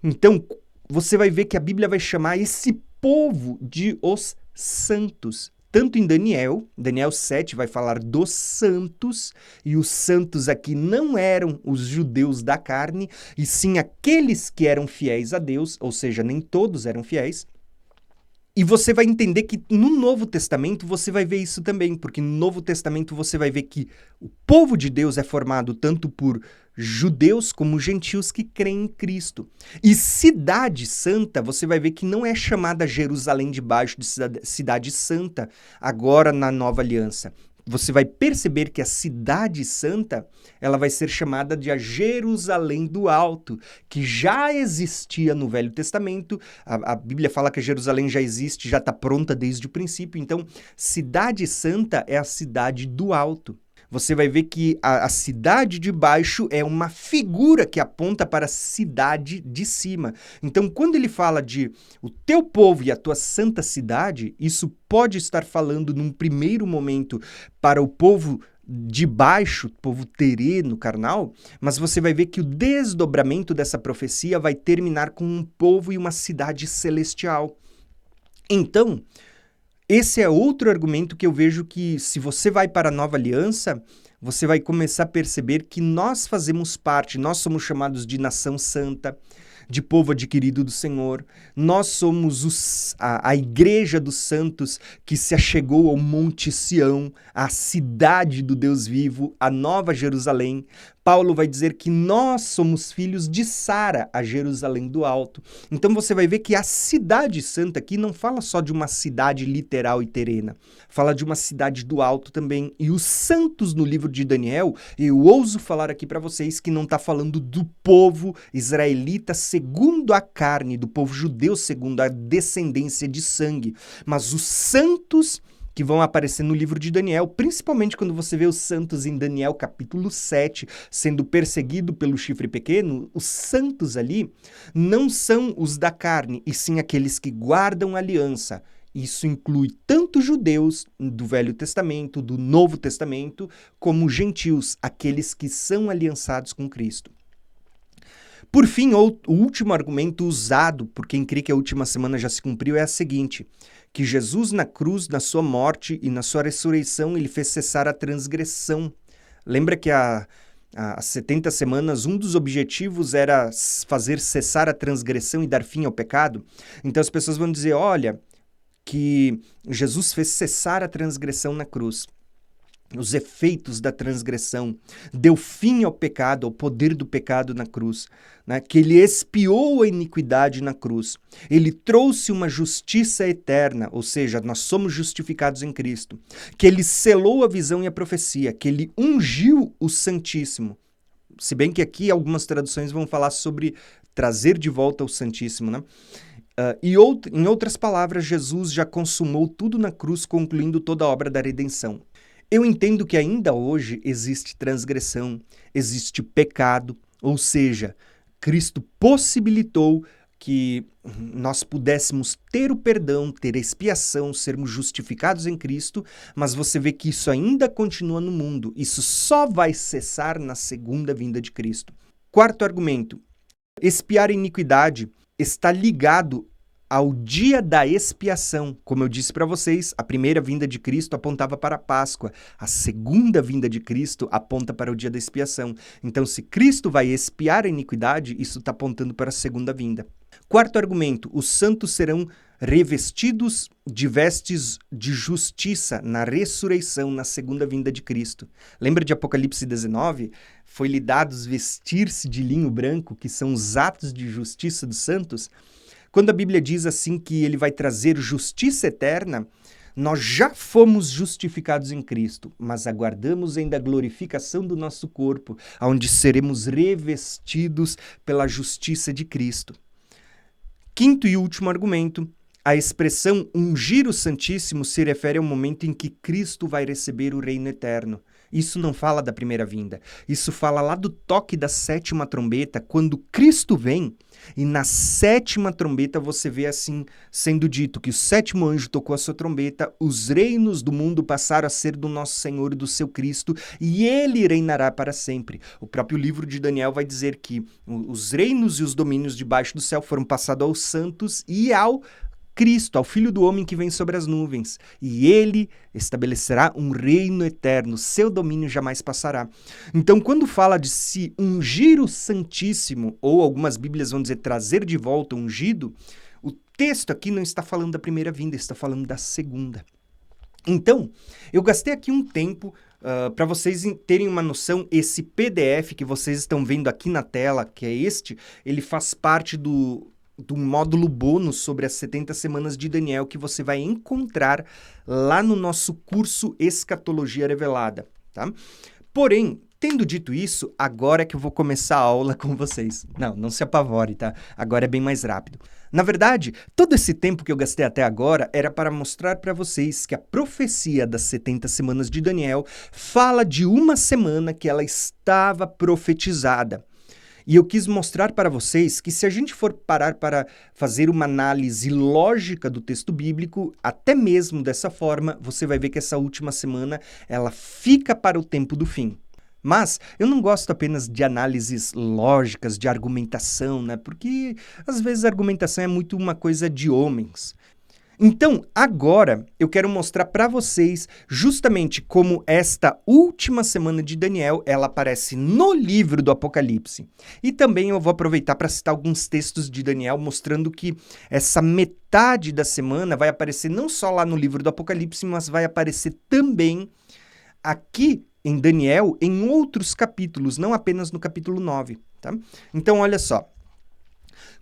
A: Então, você vai ver que a Bíblia vai chamar esse povo de os santos. Tanto em Daniel 7 vai falar dos santos, e os santos aqui não eram os judeus da carne, e sim aqueles que eram fiéis a Deus, ou seja, nem todos eram fiéis. E você vai entender que no Novo Testamento você vai ver isso também, porque no Novo Testamento você vai ver que o povo de Deus é formado tanto por judeus como gentios que creem em Cristo. E cidade santa, você vai ver que não é chamada Jerusalém de baixo de cidade santa, agora na Nova Aliança. Você vai perceber que a cidade santa, ela vai ser chamada de a Jerusalém do Alto, que já existia no Velho Testamento. A Bíblia fala que a Jerusalém já existe, já está pronta desde o princípio. Então, cidade santa é a cidade do alto. Você vai ver que a cidade de baixo é uma figura que aponta para a cidade de cima. Então, quando ele fala de o teu povo e a tua santa cidade, isso pode estar falando num primeiro momento para o povo de baixo, povo terreno, carnal, mas você vai ver que o desdobramento dessa profecia vai terminar com um povo e uma cidade celestial. Então, esse é outro argumento que eu vejo que, se você vai para a Nova Aliança, você vai começar a perceber que nós fazemos parte, nós somos chamados de nação santa, de povo adquirido do Senhor. Nós somos a igreja dos santos que se achegou ao Monte Sião, a cidade do Deus vivo, a Nova Jerusalém. Paulo vai dizer que nós somos filhos de Sara, a Jerusalém do Alto. Então você vai ver que a cidade santa aqui não fala só de uma cidade literal e terrena, fala de uma cidade do alto também. E os santos no livro de Daniel, eu ouso falar aqui para vocês que não está falando do povo israelita segundo a carne, do povo judeu segundo a descendência de sangue, mas os santos que vão aparecer no livro de Daniel, principalmente quando você vê os santos em Daniel capítulo 7, sendo perseguido pelo chifre pequeno, os santos ali não são os da carne, e sim aqueles que guardam a aliança. Isso inclui tanto judeus do Velho Testamento, do Novo Testamento, como gentios, aqueles que são aliançados com Cristo. Por fim, o último argumento usado por quem crê que a última semana já se cumpriu é a seguinte, que Jesus na cruz, na sua morte e na sua ressurreição, ele fez cessar a transgressão. Lembra que há 70 semanas, um dos objetivos era fazer cessar a transgressão e dar fim ao pecado? Então as pessoas vão dizer, olha, que Jesus fez cessar a transgressão na cruz. Os efeitos da transgressão, deu fim ao pecado, ao poder do pecado na cruz, né? Que ele expiou a iniquidade na cruz, ele trouxe uma justiça eterna, ou seja, nós somos justificados em Cristo, que ele selou a visão e a profecia, que ele ungiu o Santíssimo, se bem que aqui algumas traduções vão falar sobre trazer de volta o Santíssimo, né? Em outras palavras, Jesus já consumou tudo na cruz, concluindo toda a obra da redenção. Eu entendo que ainda hoje existe transgressão, existe pecado, ou seja, Cristo possibilitou que nós pudéssemos ter o perdão, ter a expiação, sermos justificados em Cristo, mas você vê que isso ainda continua no mundo. Isso só vai cessar na segunda vinda de Cristo. Quarto argumento, expiar a iniquidade está ligado ao dia da expiação. Como eu disse para vocês, a primeira vinda de Cristo apontava para a Páscoa, a segunda vinda de Cristo aponta para o dia da expiação. Então, se Cristo vai expiar a iniquidade, isso está apontando para a segunda vinda. Quarto argumento, os santos serão revestidos de vestes de justiça na ressurreição, na segunda vinda de Cristo. Lembra de Apocalipse 19? Foi-lhe dados vestir-se de linho branco, que são os atos de justiça dos santos. Quando a Bíblia diz assim que ele vai trazer justiça eterna, nós já fomos justificados em Cristo, mas aguardamos ainda a glorificação do nosso corpo, onde seremos revestidos pela justiça de Cristo. Quinto e último argumento, a expressão ungir o Santíssimo se refere ao momento em que Cristo vai receber o reino eterno. Isso não fala da primeira vinda. Isso fala lá do toque da sétima trombeta, quando Cristo vem, e na sétima trombeta você vê assim, sendo dito que o sétimo anjo tocou a sua trombeta, os reinos do mundo passaram a ser do nosso Senhor e do seu Cristo, e ele reinará para sempre. O próprio livro de Daniel vai dizer que os reinos e os domínios debaixo do céu foram passados aos santos e ao Cristo, ao Filho do Homem que vem sobre as nuvens, e ele estabelecerá um reino eterno, seu domínio jamais passará. Então, quando fala de se ungir o Santíssimo, ou algumas Bíblias vão dizer trazer de volta o ungido, o texto aqui não está falando da primeira vinda, está falando da segunda. Então, eu gastei aqui um tempo para vocês terem uma noção. Esse PDF que vocês estão vendo aqui na tela, que é este, ele faz parte do módulo bônus sobre as 70 semanas de Daniel que você vai encontrar lá no nosso curso Escatologia Revelada, tá? Porém, tendo dito isso, agora é que eu vou começar a aula com vocês. Não se apavore, tá? Agora é bem mais rápido. Na verdade, todo esse tempo que eu gastei até agora era para mostrar para vocês que a profecia das 70 semanas de Daniel fala de uma semana que ela estava profetizada. E eu quis mostrar para vocês que se a gente for parar para fazer uma análise lógica do texto bíblico, até mesmo dessa forma, você vai ver que essa última semana, ela fica para o tempo do fim. Mas eu não gosto apenas de análises lógicas, de argumentação, né? Porque às vezes a argumentação é muito uma coisa de homens. Então, agora eu quero mostrar para vocês justamente como esta última semana de Daniel, ela aparece no livro do Apocalipse. E também eu vou aproveitar para citar alguns textos de Daniel mostrando que essa metade da semana vai aparecer não só lá no livro do Apocalipse, mas vai aparecer também aqui em Daniel em outros capítulos, não apenas no capítulo 9, tá? Então, olha só.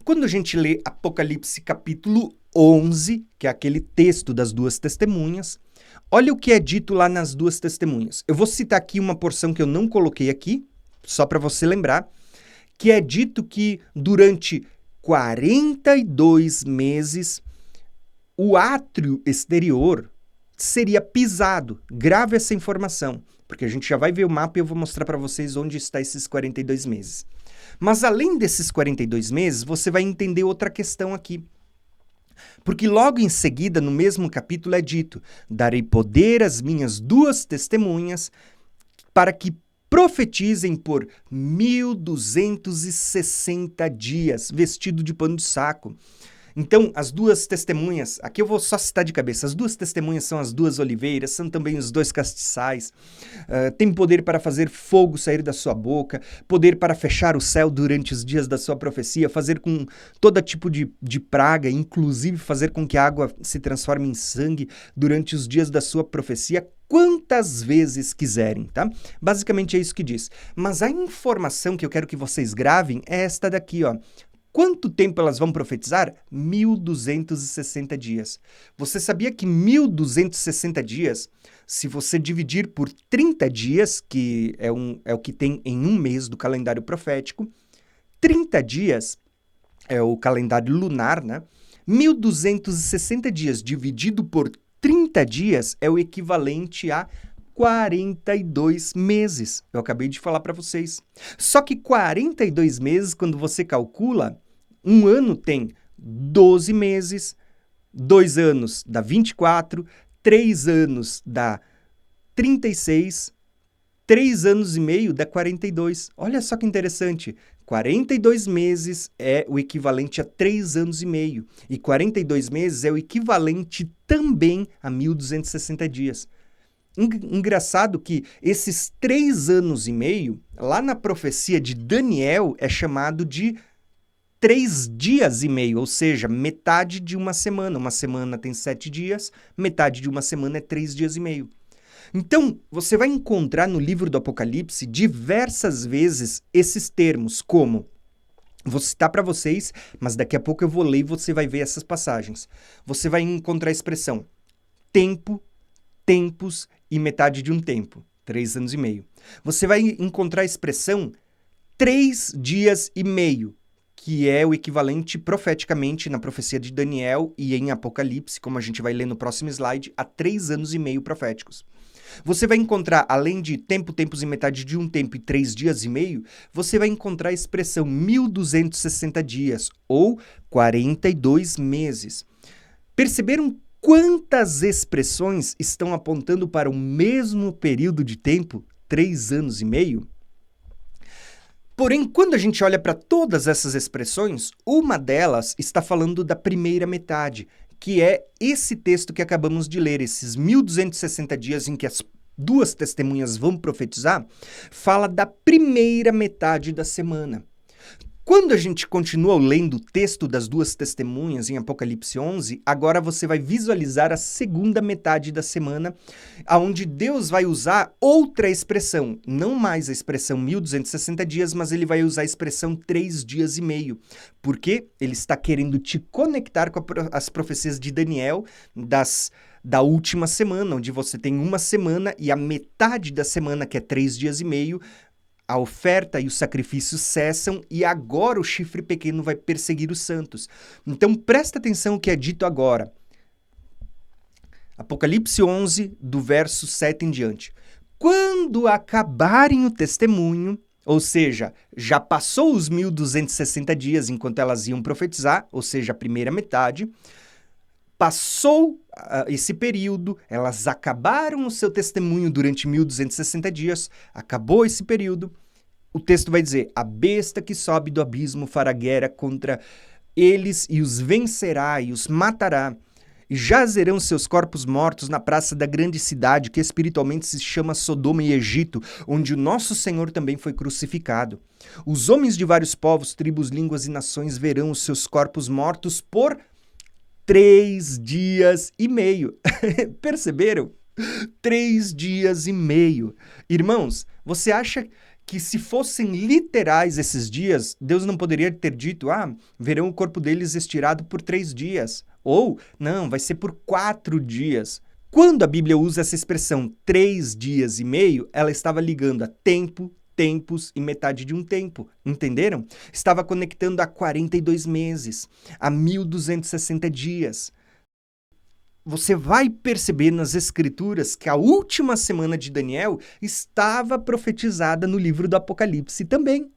A: Quando a gente lê Apocalipse capítulo 11, que é aquele texto das duas testemunhas, olha o que é dito lá nas duas testemunhas. Eu vou citar aqui uma porção que eu não coloquei aqui, só para você lembrar, que é dito que durante 42 meses o átrio exterior seria pisado. Grave essa informação, porque a gente já vai ver o mapa e eu vou mostrar para vocês onde está esses 42 meses. Mas além desses 42 meses, você vai entender outra questão aqui. Porque logo em seguida, no mesmo capítulo, é dito: darei poder às minhas duas testemunhas para que profetizem por 1260 dias, vestido de pano de saco. Então, as duas testemunhas, aqui eu vou só citar de cabeça, as duas testemunhas são as duas oliveiras, são também os dois castiçais, tem poder para fazer fogo sair da sua boca, poder para fechar o céu durante os dias da sua profecia, fazer com todo tipo de praga, inclusive fazer com que a água se transforme em sangue durante os dias da sua profecia, quantas vezes quiserem, tá? Basicamente é isso que diz. Mas a informação que eu quero que vocês gravem é esta daqui, ó. Quanto tempo elas vão profetizar? 1260 dias. Você sabia que 1260 dias, se você dividir por 30 dias, que é o que tem em um mês do calendário profético, 30 dias é o calendário lunar, né? 1260 dias dividido por 30 dias é o equivalente a 42 meses. Eu acabei de falar para vocês. Só que 42 meses, quando você calcula, um ano tem 12 meses, 2 anos dá 24, 3 anos dá 36, 3 anos e meio dá 42. Olha só que interessante. 42 meses é o equivalente a 3 anos e meio. E 42 meses é o equivalente também a 1260 dias. Engraçado que esses 3 anos e meio, lá na profecia de Daniel, é chamado de 3 dias e meio, ou seja, metade de uma semana. Uma semana tem 7 dias, metade de uma semana é 3 dias e meio. Então, você vai encontrar no livro do Apocalipse diversas vezes esses termos, como, vou citar para vocês, mas daqui a pouco eu vou ler e você vai ver essas passagens. Você vai encontrar a expressão tempo, tempos e metade de um tempo, 3 anos e meio. Você vai encontrar a expressão 3 dias e meio, que é o equivalente profeticamente na profecia de Daniel e em Apocalipse, como a gente vai ler no próximo slide, a 3 anos e meio proféticos. Você vai encontrar, além de tempo, tempos e metade de um tempo e 3 dias e meio, você vai encontrar a expressão 1260 dias, ou 42 meses. Perceberam quantas expressões estão apontando para o mesmo período de tempo, 3 anos e meio? Porém, quando a gente olha para todas essas expressões, uma delas está falando da primeira metade, que é esse texto que acabamos de ler, esses 1260 dias em que as duas testemunhas vão profetizar, fala da primeira metade da semana. Quando a gente continua lendo o texto das duas testemunhas em Apocalipse 11, agora você vai visualizar a segunda metade da semana, onde Deus vai usar outra expressão, não mais a expressão 1260 dias, mas ele vai usar a expressão 3 dias e meio, porque ele está querendo te conectar com as profecias de Daniel da última semana, onde você tem uma semana e a metade da semana, que é 3 dias e meio, a oferta e o sacrifício cessam e agora o chifre pequeno vai perseguir os santos. Então, presta atenção no que é dito agora. Apocalipse 11, do verso 7 em diante. Quando acabarem o testemunho, ou seja, já passou os 1260 dias enquanto elas iam profetizar, ou seja, a primeira metade, passou esse período, elas acabaram o seu testemunho durante 1260 dias, acabou esse período, o texto vai dizer: a besta que sobe do abismo fará guerra contra eles e os vencerá e os matará, E jazerão seus corpos mortos na praça da grande cidade, que espiritualmente se chama Sodoma e Egito, onde o nosso Senhor também foi crucificado. Os homens de vários povos, tribos, línguas e nações verão os seus corpos mortos por 3 dias e meio. Perceberam? 3 dias e meio. Irmãos, você acha que se fossem literais esses dias, Deus não poderia ter dito, verão o corpo deles estirado por 3 dias. Ou, não, vai ser por 4 dias. Quando a Bíblia usa essa expressão 3 dias e meio, ela estava ligando a tempo, tempos e metade de um tempo. Entenderam? Estava conectando a 42 meses, a 1260 dias. Você vai perceber nas Escrituras que a última semana de Daniel estava profetizada no livro do Apocalipse também.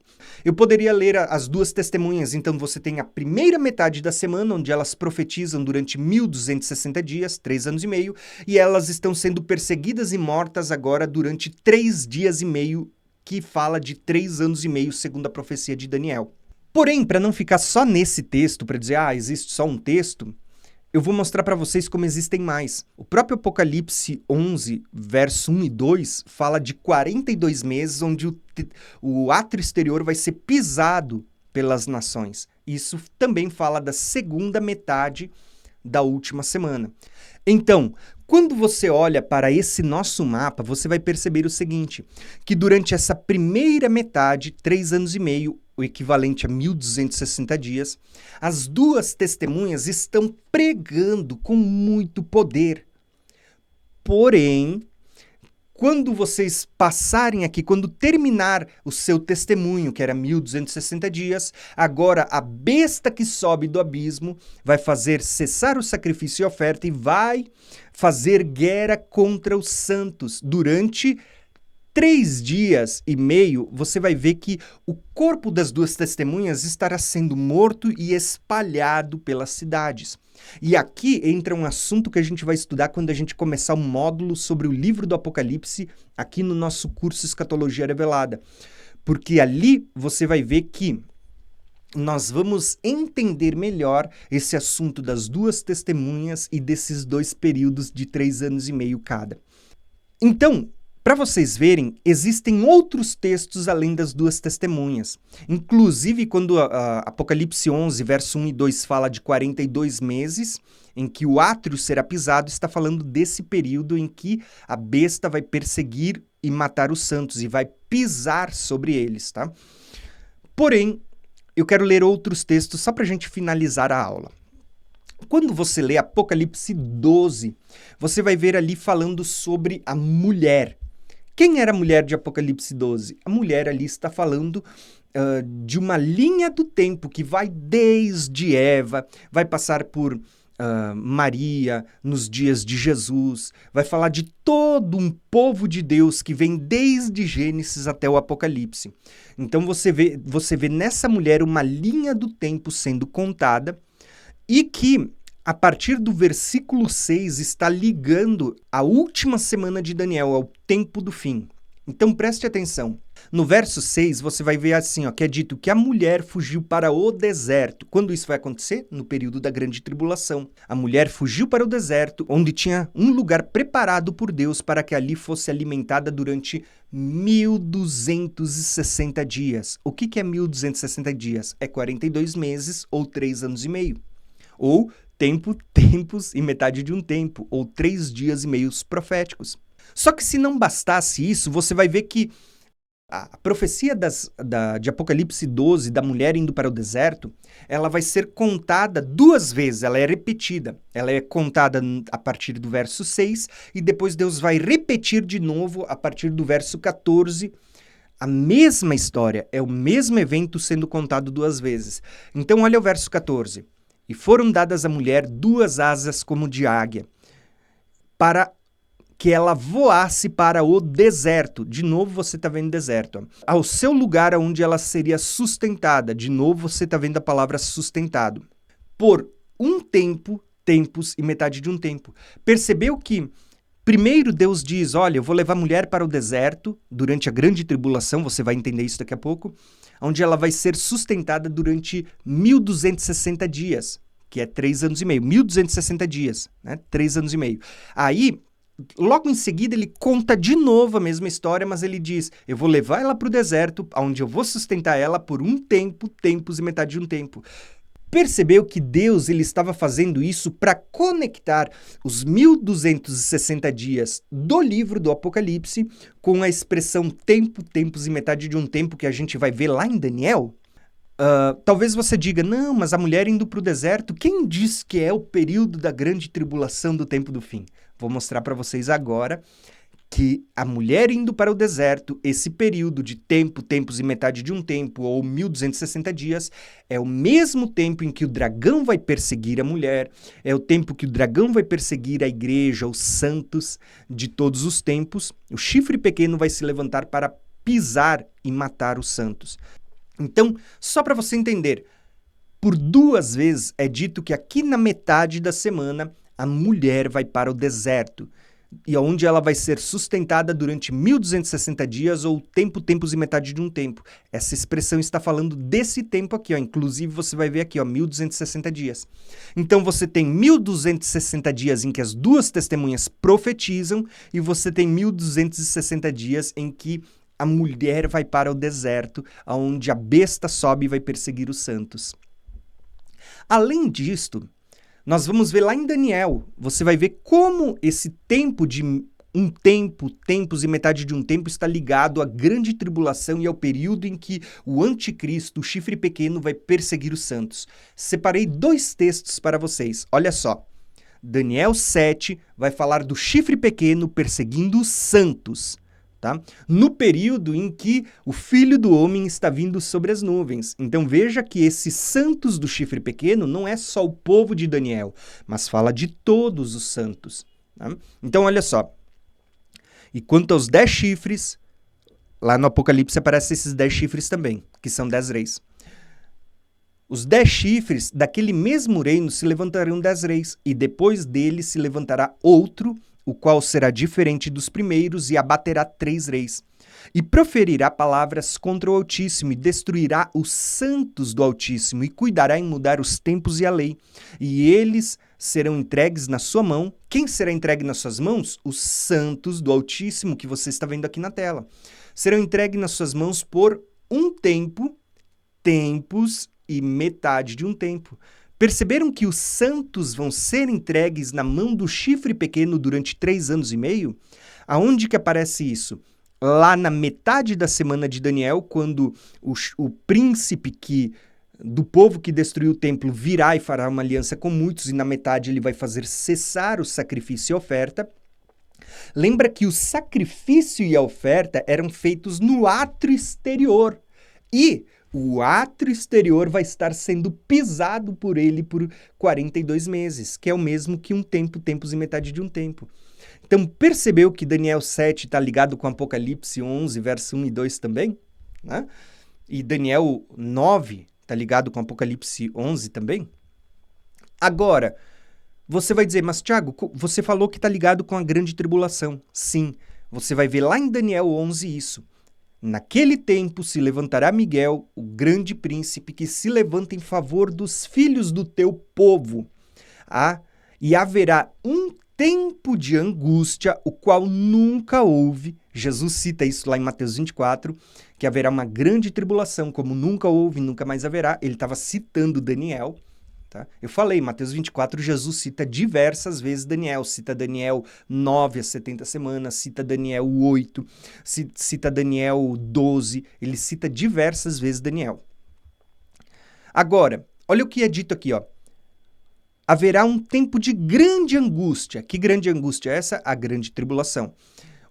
A: Eu poderia ler as duas testemunhas, então você tem a primeira metade da semana, onde elas profetizam durante 1260 dias, 3 anos e meio, e elas estão sendo perseguidas e mortas agora durante 3 dias e meio, que fala de 3 anos e meio, segundo a profecia de Daniel. Porém, para não ficar só nesse texto, para dizer, existe só um texto, eu vou mostrar para vocês como existem mais. O próprio Apocalipse 11, verso 1 e 2, fala de 42 meses, onde o átrio exterior vai ser pisado pelas nações. Isso também fala da segunda metade da última semana. Então, quando você olha para esse nosso mapa, você vai perceber o seguinte, que durante essa primeira metade, 3 anos e meio, o equivalente a 1260 dias, as duas testemunhas estão pregando com muito poder. Porém, quando vocês passarem aqui, quando terminar o seu testemunho, que era 1260 dias, agora a besta que sobe do abismo vai fazer cessar o sacrifício e oferta e vai fazer guerra contra os santos durante 3 dias e meio. Você vai ver que o corpo das duas testemunhas estará sendo morto e espalhado pelas cidades. E aqui entra um assunto que a gente vai estudar quando a gente começar o módulo sobre o livro do Apocalipse, aqui no nosso curso Escatologia Revelada. Porque ali você vai ver que nós vamos entender melhor esse assunto das duas testemunhas e desses 2 períodos de 3 anos e meio cada. Então, para vocês verem, existem outros textos além das duas testemunhas. Inclusive, quando Apocalipse 11, verso 1 e 2 fala de 42 meses, em que o átrio será pisado, está falando desse período em que a besta vai perseguir e matar os santos e vai pisar sobre eles, tá? Porém, eu quero ler outros textos só para a gente finalizar a aula. Quando você lê Apocalipse 12, você vai ver ali falando sobre a mulher. Quem era a mulher de Apocalipse 12? A mulher ali está falando de uma linha do tempo que vai desde Eva, vai passar por Maria nos dias de Jesus, vai falar de todo um povo de Deus que vem desde Gênesis até o Apocalipse. Então você vê nessa mulher uma linha do tempo sendo contada e que a partir do versículo 6, está ligando a última semana de Daniel ao tempo do fim. Então, preste atenção. No verso 6, você vai ver assim, que é dito que a mulher fugiu para o deserto. Quando isso vai acontecer? No período da grande tribulação. A mulher fugiu para o deserto, onde tinha um lugar preparado por Deus para que ali fosse alimentada durante 1260 dias. O que é 1260 dias? É 42 meses ou 3 anos e meio. Ou tempo, tempos e metade de um tempo, ou 3 dias e meios proféticos. Só que se não bastasse isso, você vai ver que a profecia de Apocalipse 12, da mulher indo para o deserto, ela vai ser contada 2 vezes, ela é repetida. Ela é contada a partir do verso 6 e depois Deus vai repetir de novo a partir do verso 14. A mesma história, é o mesmo evento sendo contado 2 vezes. Então olha o verso 14. E foram dadas à mulher 2 asas como de águia, para que ela voasse para o deserto. De novo você está vendo deserto. Ao seu lugar onde ela seria sustentada. De novo você está vendo a palavra sustentado. Por um tempo, tempos e metade de um tempo. Percebeu que primeiro Deus diz, olha, eu vou levar a mulher para o deserto durante a grande tribulação, você vai entender isso daqui a pouco, onde ela vai ser sustentada durante 1260 dias. que é 3 anos e meio, 1.260 dias, né? 3 anos e meio. Aí, logo em seguida, ele conta de novo a mesma história, mas ele diz, eu vou levar ela para o deserto, onde eu vou sustentar ela por um tempo, tempos e metade de um tempo. Percebeu que Deus ele estava fazendo isso para conectar os 1.260 dias do livro do Apocalipse com a expressão tempo, tempos e metade de um tempo que a gente vai ver lá em Daniel? Talvez você diga, não, mas a mulher indo para o deserto, quem diz que é o período da grande tribulação do tempo do fim? Vou mostrar para vocês agora que a mulher indo para o deserto, esse período de tempo, tempos e metade de um tempo, ou 1.260 dias, é o mesmo tempo em que o dragão vai perseguir a mulher, é o tempo que o dragão vai perseguir a igreja, os santos de todos os tempos. O chifre pequeno vai se levantar para pisar e matar os santos. Então, só para você entender, por 2 vezes é dito que aqui na metade da semana a mulher vai para o deserto, e onde ela vai ser sustentada durante 1.260 dias ou tempo, tempos e metade de um tempo. Essa expressão está falando desse tempo aqui, ó. Inclusive você vai ver aqui, ó, 1.260 dias. Então você tem 1.260 dias em que as 2 testemunhas profetizam e você tem 1.260 dias em que a mulher vai para o deserto, onde a besta sobe e vai perseguir os santos. Além disto, nós vamos ver lá em Daniel, você vai ver como esse tempo de um tempo, tempos e metade de um tempo está ligado à grande tribulação e ao período em que o anticristo, o chifre pequeno, vai perseguir os santos. Separei 2 textos para vocês, olha só. Daniel 7 vai falar do chifre pequeno perseguindo os santos. Tá? No período em que o Filho do Homem está vindo sobre as nuvens. Então veja que esses santos do chifre pequeno não é só o povo de Daniel, mas fala de todos os santos. Tá? Então olha só, e quanto aos 10 chifres, lá no Apocalipse aparecem esses 10 chifres também, que são 10 reis. Os 10 chifres daquele mesmo reino se levantarão 10 reis, e depois dele se levantará outro, o qual será diferente dos primeiros e abaterá 3 reis. E proferirá palavras contra o Altíssimo e destruirá os santos do Altíssimo e cuidará em mudar os tempos e a lei. E eles serão entregues na sua mão. Quem será entregue nas suas mãos? Os santos do Altíssimo que você está vendo aqui na tela. Serão entregues nas suas mãos por um tempo, tempos e metade de um tempo. Perceberam que os santos vão ser entregues na mão do chifre pequeno durante 3 anos e meio? Aonde que aparece isso? Lá na metade da semana de Daniel, quando o príncipe do povo que destruiu o templo virá e fará uma aliança com muitos, e na metade ele vai fazer cessar o sacrifício e a oferta. Lembra que o sacrifício e a oferta eram feitos no átrio exterior. E o átrio exterior vai estar sendo pisado por ele por 42 meses, que é o mesmo que um tempo, tempos e metade de um tempo. Então, percebeu que Daniel 7 está ligado com Apocalipse 11, verso 1 e 2 também? Né? E Daniel 9 está ligado com Apocalipse 11 também? Agora, você vai dizer, mas Tiago, você falou que está ligado com a grande tribulação. Sim, você vai ver lá em Daniel 11 isso. Naquele tempo se levantará Miguel, o grande príncipe, que se levanta em favor dos filhos do teu povo. E haverá um tempo de angústia, o qual nunca houve. Jesus cita isso lá em Mateus 24, que haverá uma grande tribulação, como nunca houve, nunca mais haverá. Ele estava citando Daniel. Tá? Eu falei, Mateus 24, Jesus cita diversas vezes Daniel, cita Daniel 9 a 70 semanas, cita Daniel 8, cita Daniel 12, ele cita diversas vezes Daniel. Agora, olha o que é dito aqui, ó. Haverá um tempo de grande angústia. Que grande angústia é essa? A grande tribulação.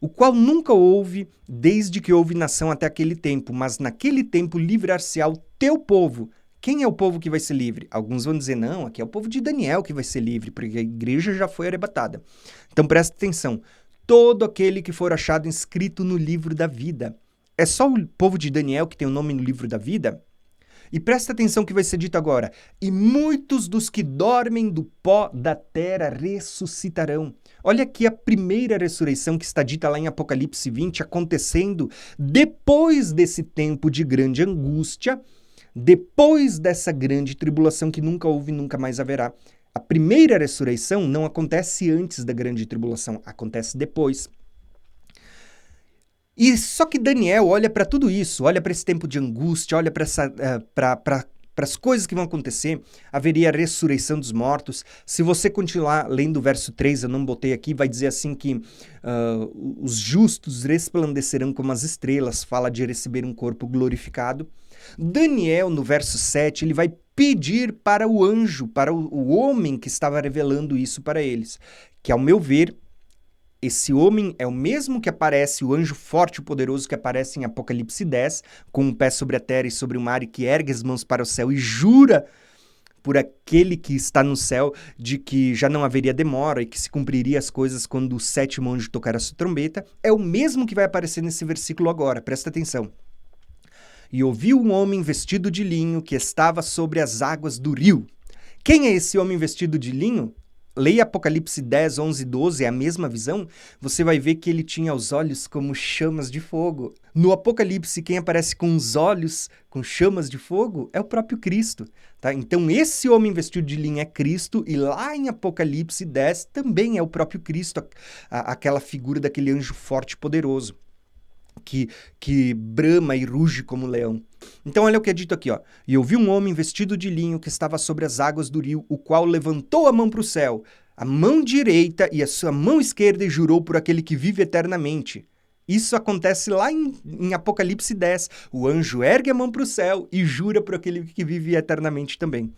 A: O qual nunca houve, desde que houve nação até aquele tempo, mas naquele tempo livrar-se-á o teu povo. Quem é o povo que vai ser livre? Alguns vão dizer, não, aqui é o povo de Daniel que vai ser livre, porque a igreja já foi arrebatada. Então presta atenção, todo aquele que for achado inscrito no livro da vida. É só o povo de Daniel que tem o nome no livro da vida? E presta atenção que vai ser dito agora, e muitos dos que dormem do pó da terra ressuscitarão. Olha aqui a primeira ressurreição que está dita lá em Apocalipse 20, acontecendo depois desse tempo de grande angústia. depois dessa grande tribulação que nunca houve e nunca mais haverá. A primeira ressurreição não acontece antes da grande tribulação, acontece depois. E só que Daniel olha para tudo isso, olha para esse tempo de angústia, olha para as coisas que vão acontecer, haveria a ressurreição dos mortos. Se você continuar lendo o verso 3, eu não botei aqui, vai dizer assim que os justos resplandecerão como as estrelas, fala de receber um corpo glorificado. Daniel, no verso 7, ele vai pedir para o anjo, para o homem que estava revelando isso para eles, que, ao meu ver, esse homem é o mesmo que aparece, o anjo forte e poderoso que aparece em Apocalipse 10, com um pé sobre a terra e sobre o mar, e que ergue as mãos para o céu e jura por aquele que está no céu de que já não haveria demora e que se cumpriria as coisas quando o sétimo anjo tocar a sua trombeta. É o mesmo que vai aparecer nesse versículo agora, presta atenção. E ouvi um homem vestido de linho que estava sobre as águas do rio. Quem é esse homem vestido de linho? Leia Apocalipse 10, 11 e 12, é a mesma visão. Você vai ver que ele tinha os olhos como chamas de fogo. No Apocalipse, quem aparece com os olhos com chamas de fogo é o próprio Cristo. Tá? Então, esse homem vestido de linho é Cristo, e lá em Apocalipse 10 também é o próprio Cristo, aquela figura daquele anjo forte e poderoso, que brama e ruge como um leão. Então olha o que é dito aqui, ó. E eu vi um homem vestido de linho que estava sobre as águas do rio, o qual levantou a mão para o céu, a mão direita e a sua mão esquerda, e jurou por aquele que vive eternamente. Isso acontece lá em Apocalipse 10. O anjo ergue a mão para o céu e jura por aquele que vive eternamente também.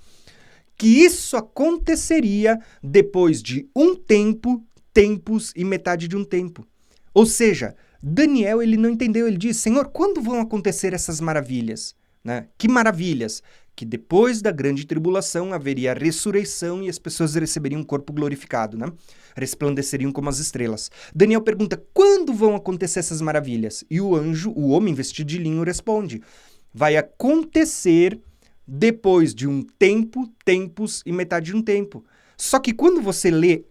A: Que isso aconteceria depois de um tempo, tempos e metade de um tempo. Ou seja, Daniel, ele não entendeu, ele diz: Senhor, quando vão acontecer essas maravilhas? Né? Que maravilhas? Que depois da grande tribulação haveria a ressurreição e as pessoas receberiam um corpo glorificado, né? Resplandeceriam como as estrelas. Daniel pergunta: quando vão acontecer essas maravilhas? E o anjo, o homem vestido de linho, responde: vai acontecer depois de um tempo, tempos e metade de um tempo. Só que quando você lê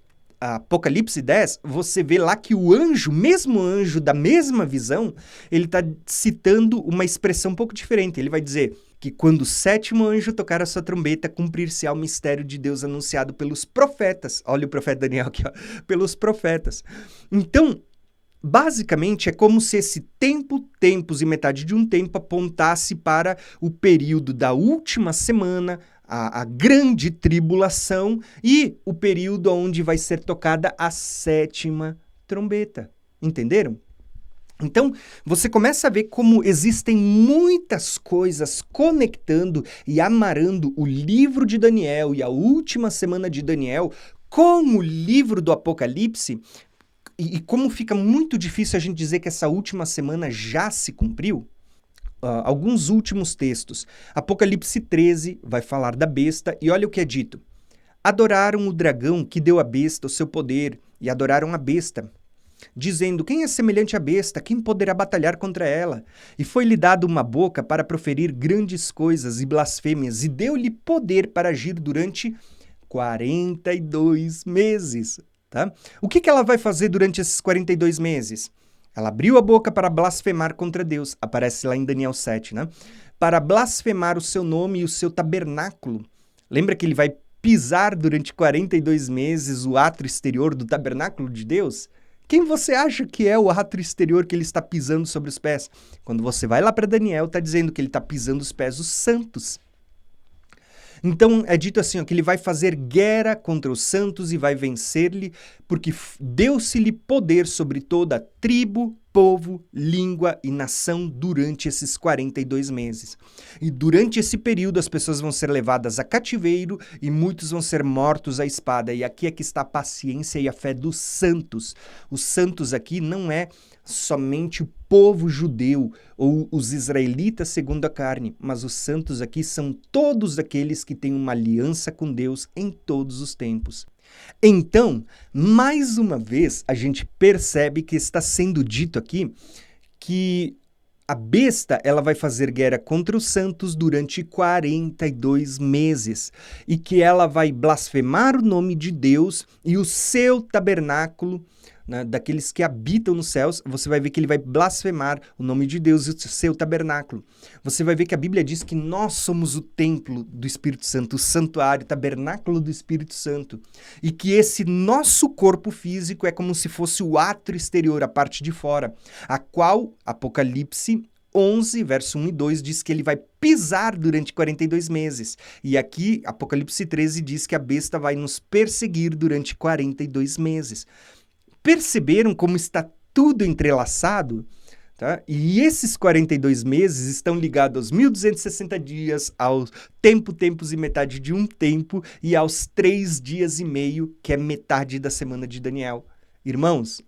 A: Apocalipse 10, você vê lá que o anjo, mesmo anjo da mesma visão, ele está citando uma expressão um pouco diferente. Ele vai dizer que quando o sétimo anjo tocar a sua trombeta, cumprir-se-á o mistério de Deus anunciado pelos profetas. Olha o profeta Daniel aqui, ó, pelos profetas. Então, basicamente, é como se esse tempo, tempos e metade de um tempo apontasse para o período da última semana, a grande tribulação, e o período onde vai ser tocada a sétima trombeta. Entenderam? Então, você começa a ver como existem muitas coisas conectando e amarrando o livro de Daniel e a última semana de Daniel com o livro do Apocalipse, e como fica muito difícil a gente dizer que essa última semana já se cumpriu. Alguns últimos textos. Apocalipse 13 vai falar da besta, e olha o que é dito. Adoraram o dragão que deu à besta o seu poder, e adoraram a besta, dizendo: quem é semelhante à besta? Quem poderá batalhar contra ela? E foi-lhe dado uma boca para proferir grandes coisas e blasfêmias, e deu-lhe poder para agir durante 42 meses. Tá? O que ela vai fazer durante esses 42 meses? Ela abriu a boca para blasfemar contra Deus, aparece lá em Daniel 7, né? Para blasfemar o seu nome e o seu tabernáculo. Lembra que ele vai pisar durante 42 meses o átrio exterior do tabernáculo de Deus? Quem você acha que é o átrio exterior que ele está pisando sobre os pés? Quando você vai lá para Daniel, está dizendo que ele está pisando os pés dos santos. Então, é dito assim, ó, que ele vai fazer guerra contra os santos e vai vencer-lhe, porque deu-se-lhe poder sobre toda tribo, povo, língua e nação durante esses 42 meses. E durante esse período as pessoas vão ser levadas a cativeiro e muitos vão ser mortos à espada. E aqui é que está a paciência e a fé dos santos. Os santos aqui não é somente o povo judeu ou os israelitas segundo a carne, mas os santos aqui são todos aqueles que têm uma aliança com Deus em todos os tempos. Então, mais uma vez, a gente percebe que está sendo dito aqui que a besta ela vai fazer guerra contra os santos durante 42 meses e que ela vai blasfemar o nome de Deus e o seu tabernáculo né, daqueles que habitam nos céus, você vai ver que ele vai blasfemar o nome de Deus e o seu tabernáculo. Você vai ver que a Bíblia diz que nós somos o templo do Espírito Santo, o santuário, o tabernáculo do Espírito Santo, e que esse nosso corpo físico é como se fosse o átrio exterior, a parte de fora, a qual Apocalipse 11, verso 1 e 2, diz que ele vai pisar durante 42 meses. E aqui, Apocalipse 13 diz que a besta vai nos perseguir durante 42 meses. Perceberam como está tudo entrelaçado? Tá? E esses 42 meses estão ligados aos 1260 dias, aos tempos e metade de um tempo, e aos 3 dias e meio, que é metade da semana de Daniel. Irmãos,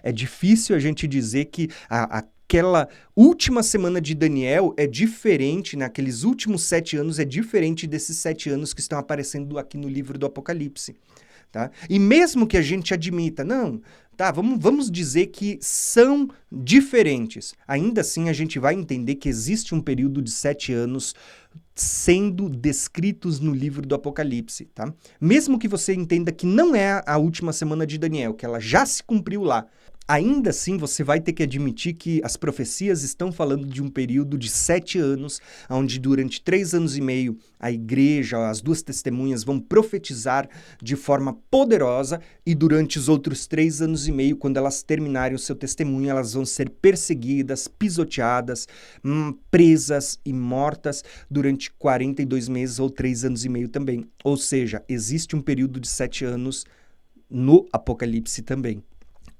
A: é difícil a gente dizer que aquela última semana de Daniel é diferente, naqueles últimos 7 anos, é diferente desses 7 anos que estão aparecendo aqui no livro do Apocalipse. Tá? E mesmo que a gente admita, não, tá, vamos dizer que são diferentes, ainda assim a gente vai entender que existe um período de 7 anos sendo descritos no livro do Apocalipse, tá? Mesmo que você entenda que não é a última semana de Daniel, que ela já se cumpriu lá, ainda assim você vai ter que admitir que as profecias estão falando de um período de 7 anos, onde durante 3 anos e meio a igreja, as 2 testemunhas vão profetizar de forma poderosa, e durante os outros 3 anos e meio, quando elas terminarem o seu testemunho, elas vão ser perseguidas, pisoteadas, presas e mortas durante 42 meses ou 3 anos e meio também. Ou seja, existe um período de 7 anos no Apocalipse também.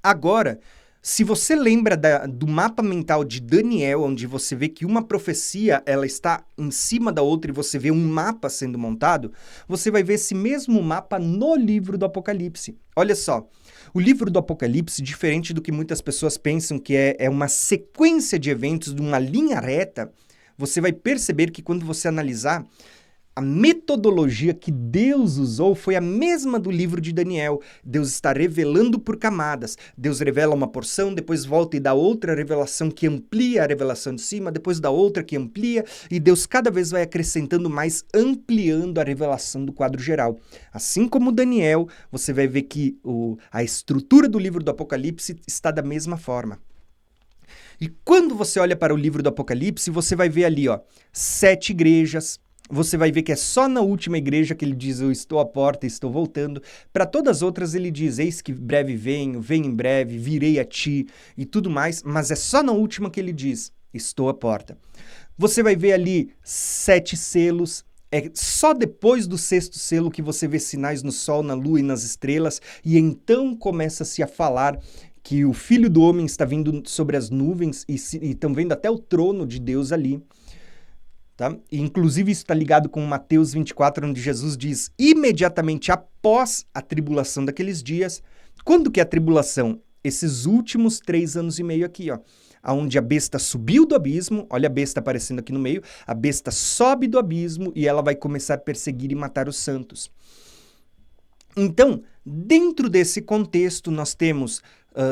A: Agora, se você lembra do mapa mental de Daniel, onde você vê que uma profecia ela está em cima da outra e você vê um mapa sendo montado, você vai ver esse mesmo mapa no livro do Apocalipse. Olha só, o livro do Apocalipse, diferente do que muitas pessoas pensam que é uma sequência de eventos de uma linha reta, você vai perceber que quando você analisar, a metodologia que Deus usou foi a mesma do livro de Daniel. Deus está revelando por camadas. Deus revela uma porção, depois volta e dá outra revelação que amplia a revelação de cima, depois dá outra que amplia, e Deus cada vez vai acrescentando mais, ampliando a revelação do quadro geral. Assim como Daniel, você vai ver que a estrutura do livro do Apocalipse está da mesma forma. E quando você olha para o livro do Apocalipse, você vai ver ali, 7 igrejas. Você vai ver que é só na última igreja que ele diz, eu estou à porta, estou voltando. Para todas as outras ele diz, eis que breve venho em breve, virei a ti e tudo mais. Mas é só na última que ele diz, estou à porta. Você vai ver ali 7 selos. É só depois do 6º selo que você vê sinais no sol, na lua e nas estrelas. E então começa-se a falar que o Filho do Homem está vindo sobre as nuvens e estão vendo até o trono de Deus ali. Tá? E, inclusive, isso está ligado com Mateus 24, onde Jesus diz, imediatamente após a tribulação daqueles dias. Quando que é a tribulação? Esses últimos 3 anos e meio aqui, onde a besta subiu do abismo, olha a besta aparecendo aqui no meio, a besta sobe do abismo e ela vai começar a perseguir e matar os santos. Então, dentro desse contexto, nós temos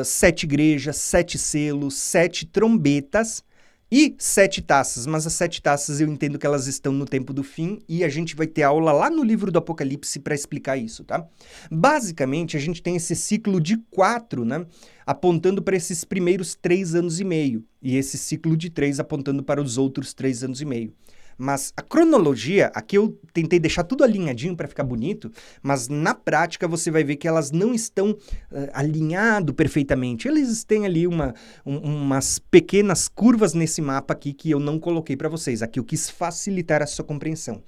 A: 7 igrejas, 7 selos, 7 trombetas, e 7 taças, mas as 7 taças eu entendo que elas estão no tempo do fim e a gente vai ter aula lá no livro do Apocalipse para explicar isso, tá? Basicamente, a gente tem esse ciclo de 4, né? Apontando para esses primeiros 3 anos e meio e esse ciclo de 3 apontando para os outros 3 anos e meio. Mas a cronologia, aqui eu tentei deixar tudo alinhadinho para ficar bonito, mas na prática você vai ver que elas não estão alinhado perfeitamente. Eles têm ali umas pequenas curvas nesse mapa aqui que eu não coloquei para vocês. Aqui eu quis facilitar a sua compreensão.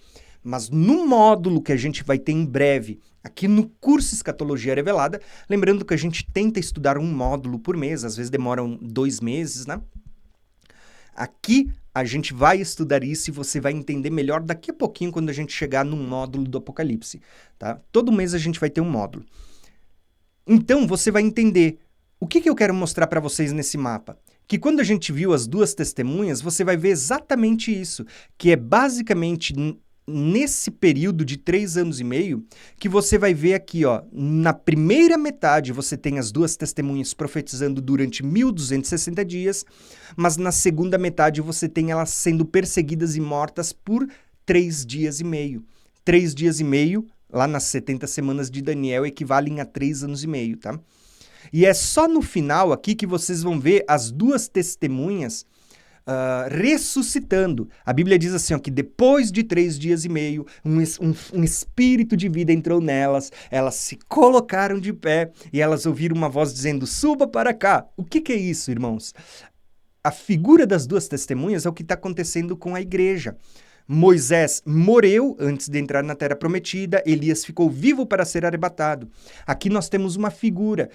A: Mas no módulo que a gente vai ter em breve, aqui no curso Escatologia Revelada, lembrando que a gente tenta estudar um módulo por mês, às vezes demoram 2 meses, né? Aqui a gente vai estudar isso e você vai entender melhor daqui a pouquinho quando a gente chegar no módulo do Apocalipse, tá? Todo mês a gente vai ter um módulo. Então você vai entender o que eu quero mostrar para vocês nesse mapa. Que quando a gente viu as 2 testemunhas, você vai ver exatamente isso, que é basicamente nesse período de 3 anos e meio, que você vai ver aqui, na primeira metade você tem as 2 testemunhas profetizando durante 1260 dias, mas na segunda metade você tem elas sendo perseguidas e mortas por 3 dias e meio. 3 dias e meio, lá nas 70 semanas de Daniel, equivalem a 3 anos e meio, tá? E é só no final aqui que vocês vão ver as duas testemunhas ressuscitando. A Bíblia diz assim, ó, que depois de 3 dias e meio, um espírito de vida entrou nelas, elas se colocaram de pé e elas ouviram uma voz dizendo, suba para cá. O que é isso, irmãos? A figura das duas testemunhas é o que está acontecendo com a igreja. Moisés morreu antes de entrar na Terra Prometida, Elias ficou vivo para ser arrebatado. Aqui nós temos uma figura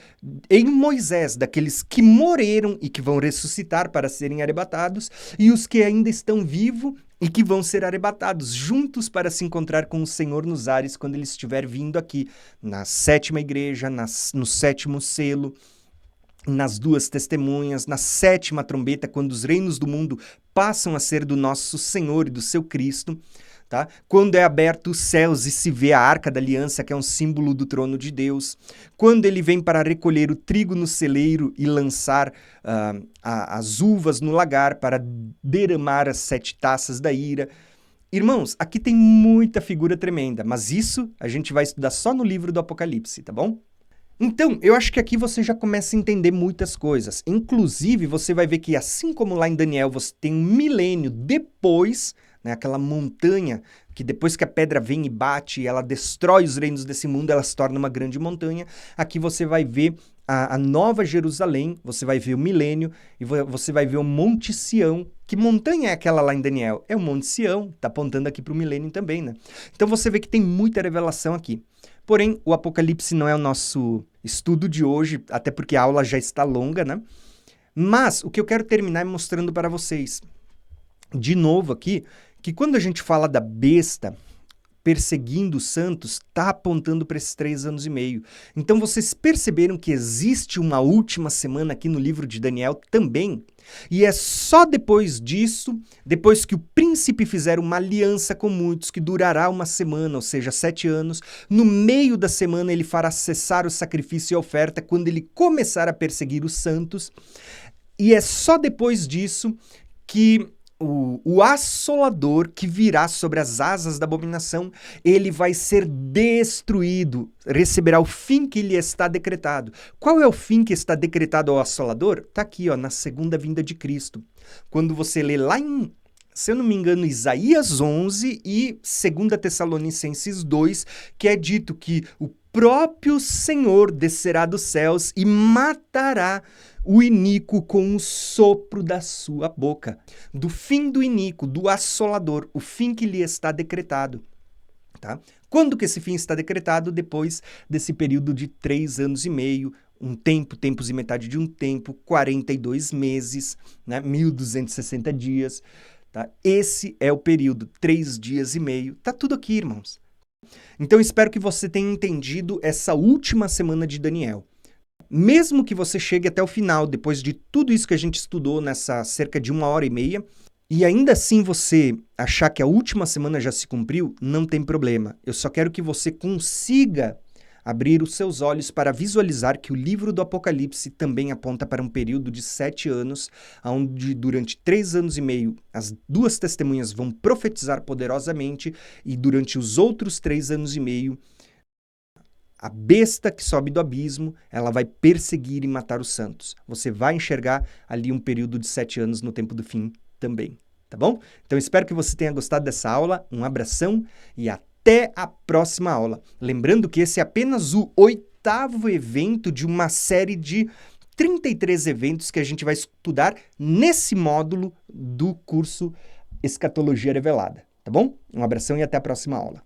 A: em Moisés, daqueles que morreram e que vão ressuscitar para serem arrebatados, e os que ainda estão vivos e que vão ser arrebatados, juntos para se encontrar com o Senhor nos ares quando ele estiver vindo aqui, na sétima igreja, no sétimo selo, nas duas testemunhas, na sétima trombeta, quando os reinos do mundo passam a ser do nosso Senhor e do seu Cristo, tá? Quando é aberto os céus e se vê a Arca da Aliança, que é um símbolo do trono de Deus, quando ele vem para recolher o trigo no celeiro e lançar as uvas no lagar para derramar as 7 taças da ira. Irmãos, aqui tem muita figura tremenda, mas isso a gente vai estudar só no livro do Apocalipse, tá bom? Então, eu acho que aqui você já começa a entender muitas coisas. Inclusive, você vai ver que assim como lá em Daniel você tem um milênio depois, né, aquela montanha que depois que a pedra vem e bate, ela destrói os reinos desse mundo, ela se torna uma grande montanha. Aqui você vai ver a Nova Jerusalém, você vai ver o milênio e você vai ver o Monte Sião. Que montanha é aquela lá em Daniel? É o Monte Sião, está apontando aqui para o milênio também, né? Então você vê que tem muita revelação aqui. Porém, o Apocalipse não é o nosso estudo de hoje, até porque a aula já está longa, né? Mas o que eu quero terminar é mostrando para vocês, de novo aqui, que quando a gente fala da besta perseguindo os santos, está apontando para esses 3 anos e meio. Então vocês perceberam que existe uma última semana aqui no livro de Daniel também? E é só depois disso, depois que o príncipe fizer uma aliança com muitos, que durará uma semana, ou seja, 7 anos, no meio da semana ele fará cessar o sacrifício e a oferta, quando ele começar a perseguir os santos. E é só depois disso que o assolador que virá sobre as asas da abominação, ele vai ser destruído, receberá o fim que lhe está decretado. Qual é o fim que está decretado ao assolador? Está aqui, ó, na segunda vinda de Cristo. Quando você lê lá em, se eu não me engano, Isaías 11 e 2 Tessalonicenses 2, que é dito que o próprio Senhor descerá dos céus e matará o iníquo com o sopro da sua boca. Do fim do iníquo, do assolador, o fim que lhe está decretado. Tá? Quando que esse fim está decretado? Depois desse período de 3 anos e meio, um tempo, tempos e metade de um tempo, 42 meses, né? 1260 dias. Tá? Esse é o período, 3 dias e meio. Tá tudo aqui, irmãos. Então, espero que você tenha entendido essa última semana de Daniel. Mesmo que você chegue até o final, depois de tudo isso que a gente estudou nessa cerca de 1h30, e ainda assim você achar que a última semana já se cumpriu, não tem problema. Eu só quero que você consiga abrir os seus olhos para visualizar que o livro do Apocalipse também aponta para um período de 7 anos, onde durante 3 anos e meio as duas testemunhas vão profetizar poderosamente e durante os outros 3 anos e meio a besta que sobe do abismo, ela vai perseguir e matar os santos. Você vai enxergar ali um período de 7 anos no tempo do fim também, tá bom? Então espero que você tenha gostado dessa aula, um abração e até a próxima aula. Lembrando que esse é apenas o 8º evento de uma série de 33 eventos que a gente vai estudar nesse módulo do curso Escatologia Revelada, tá bom? Um abração e até a próxima aula.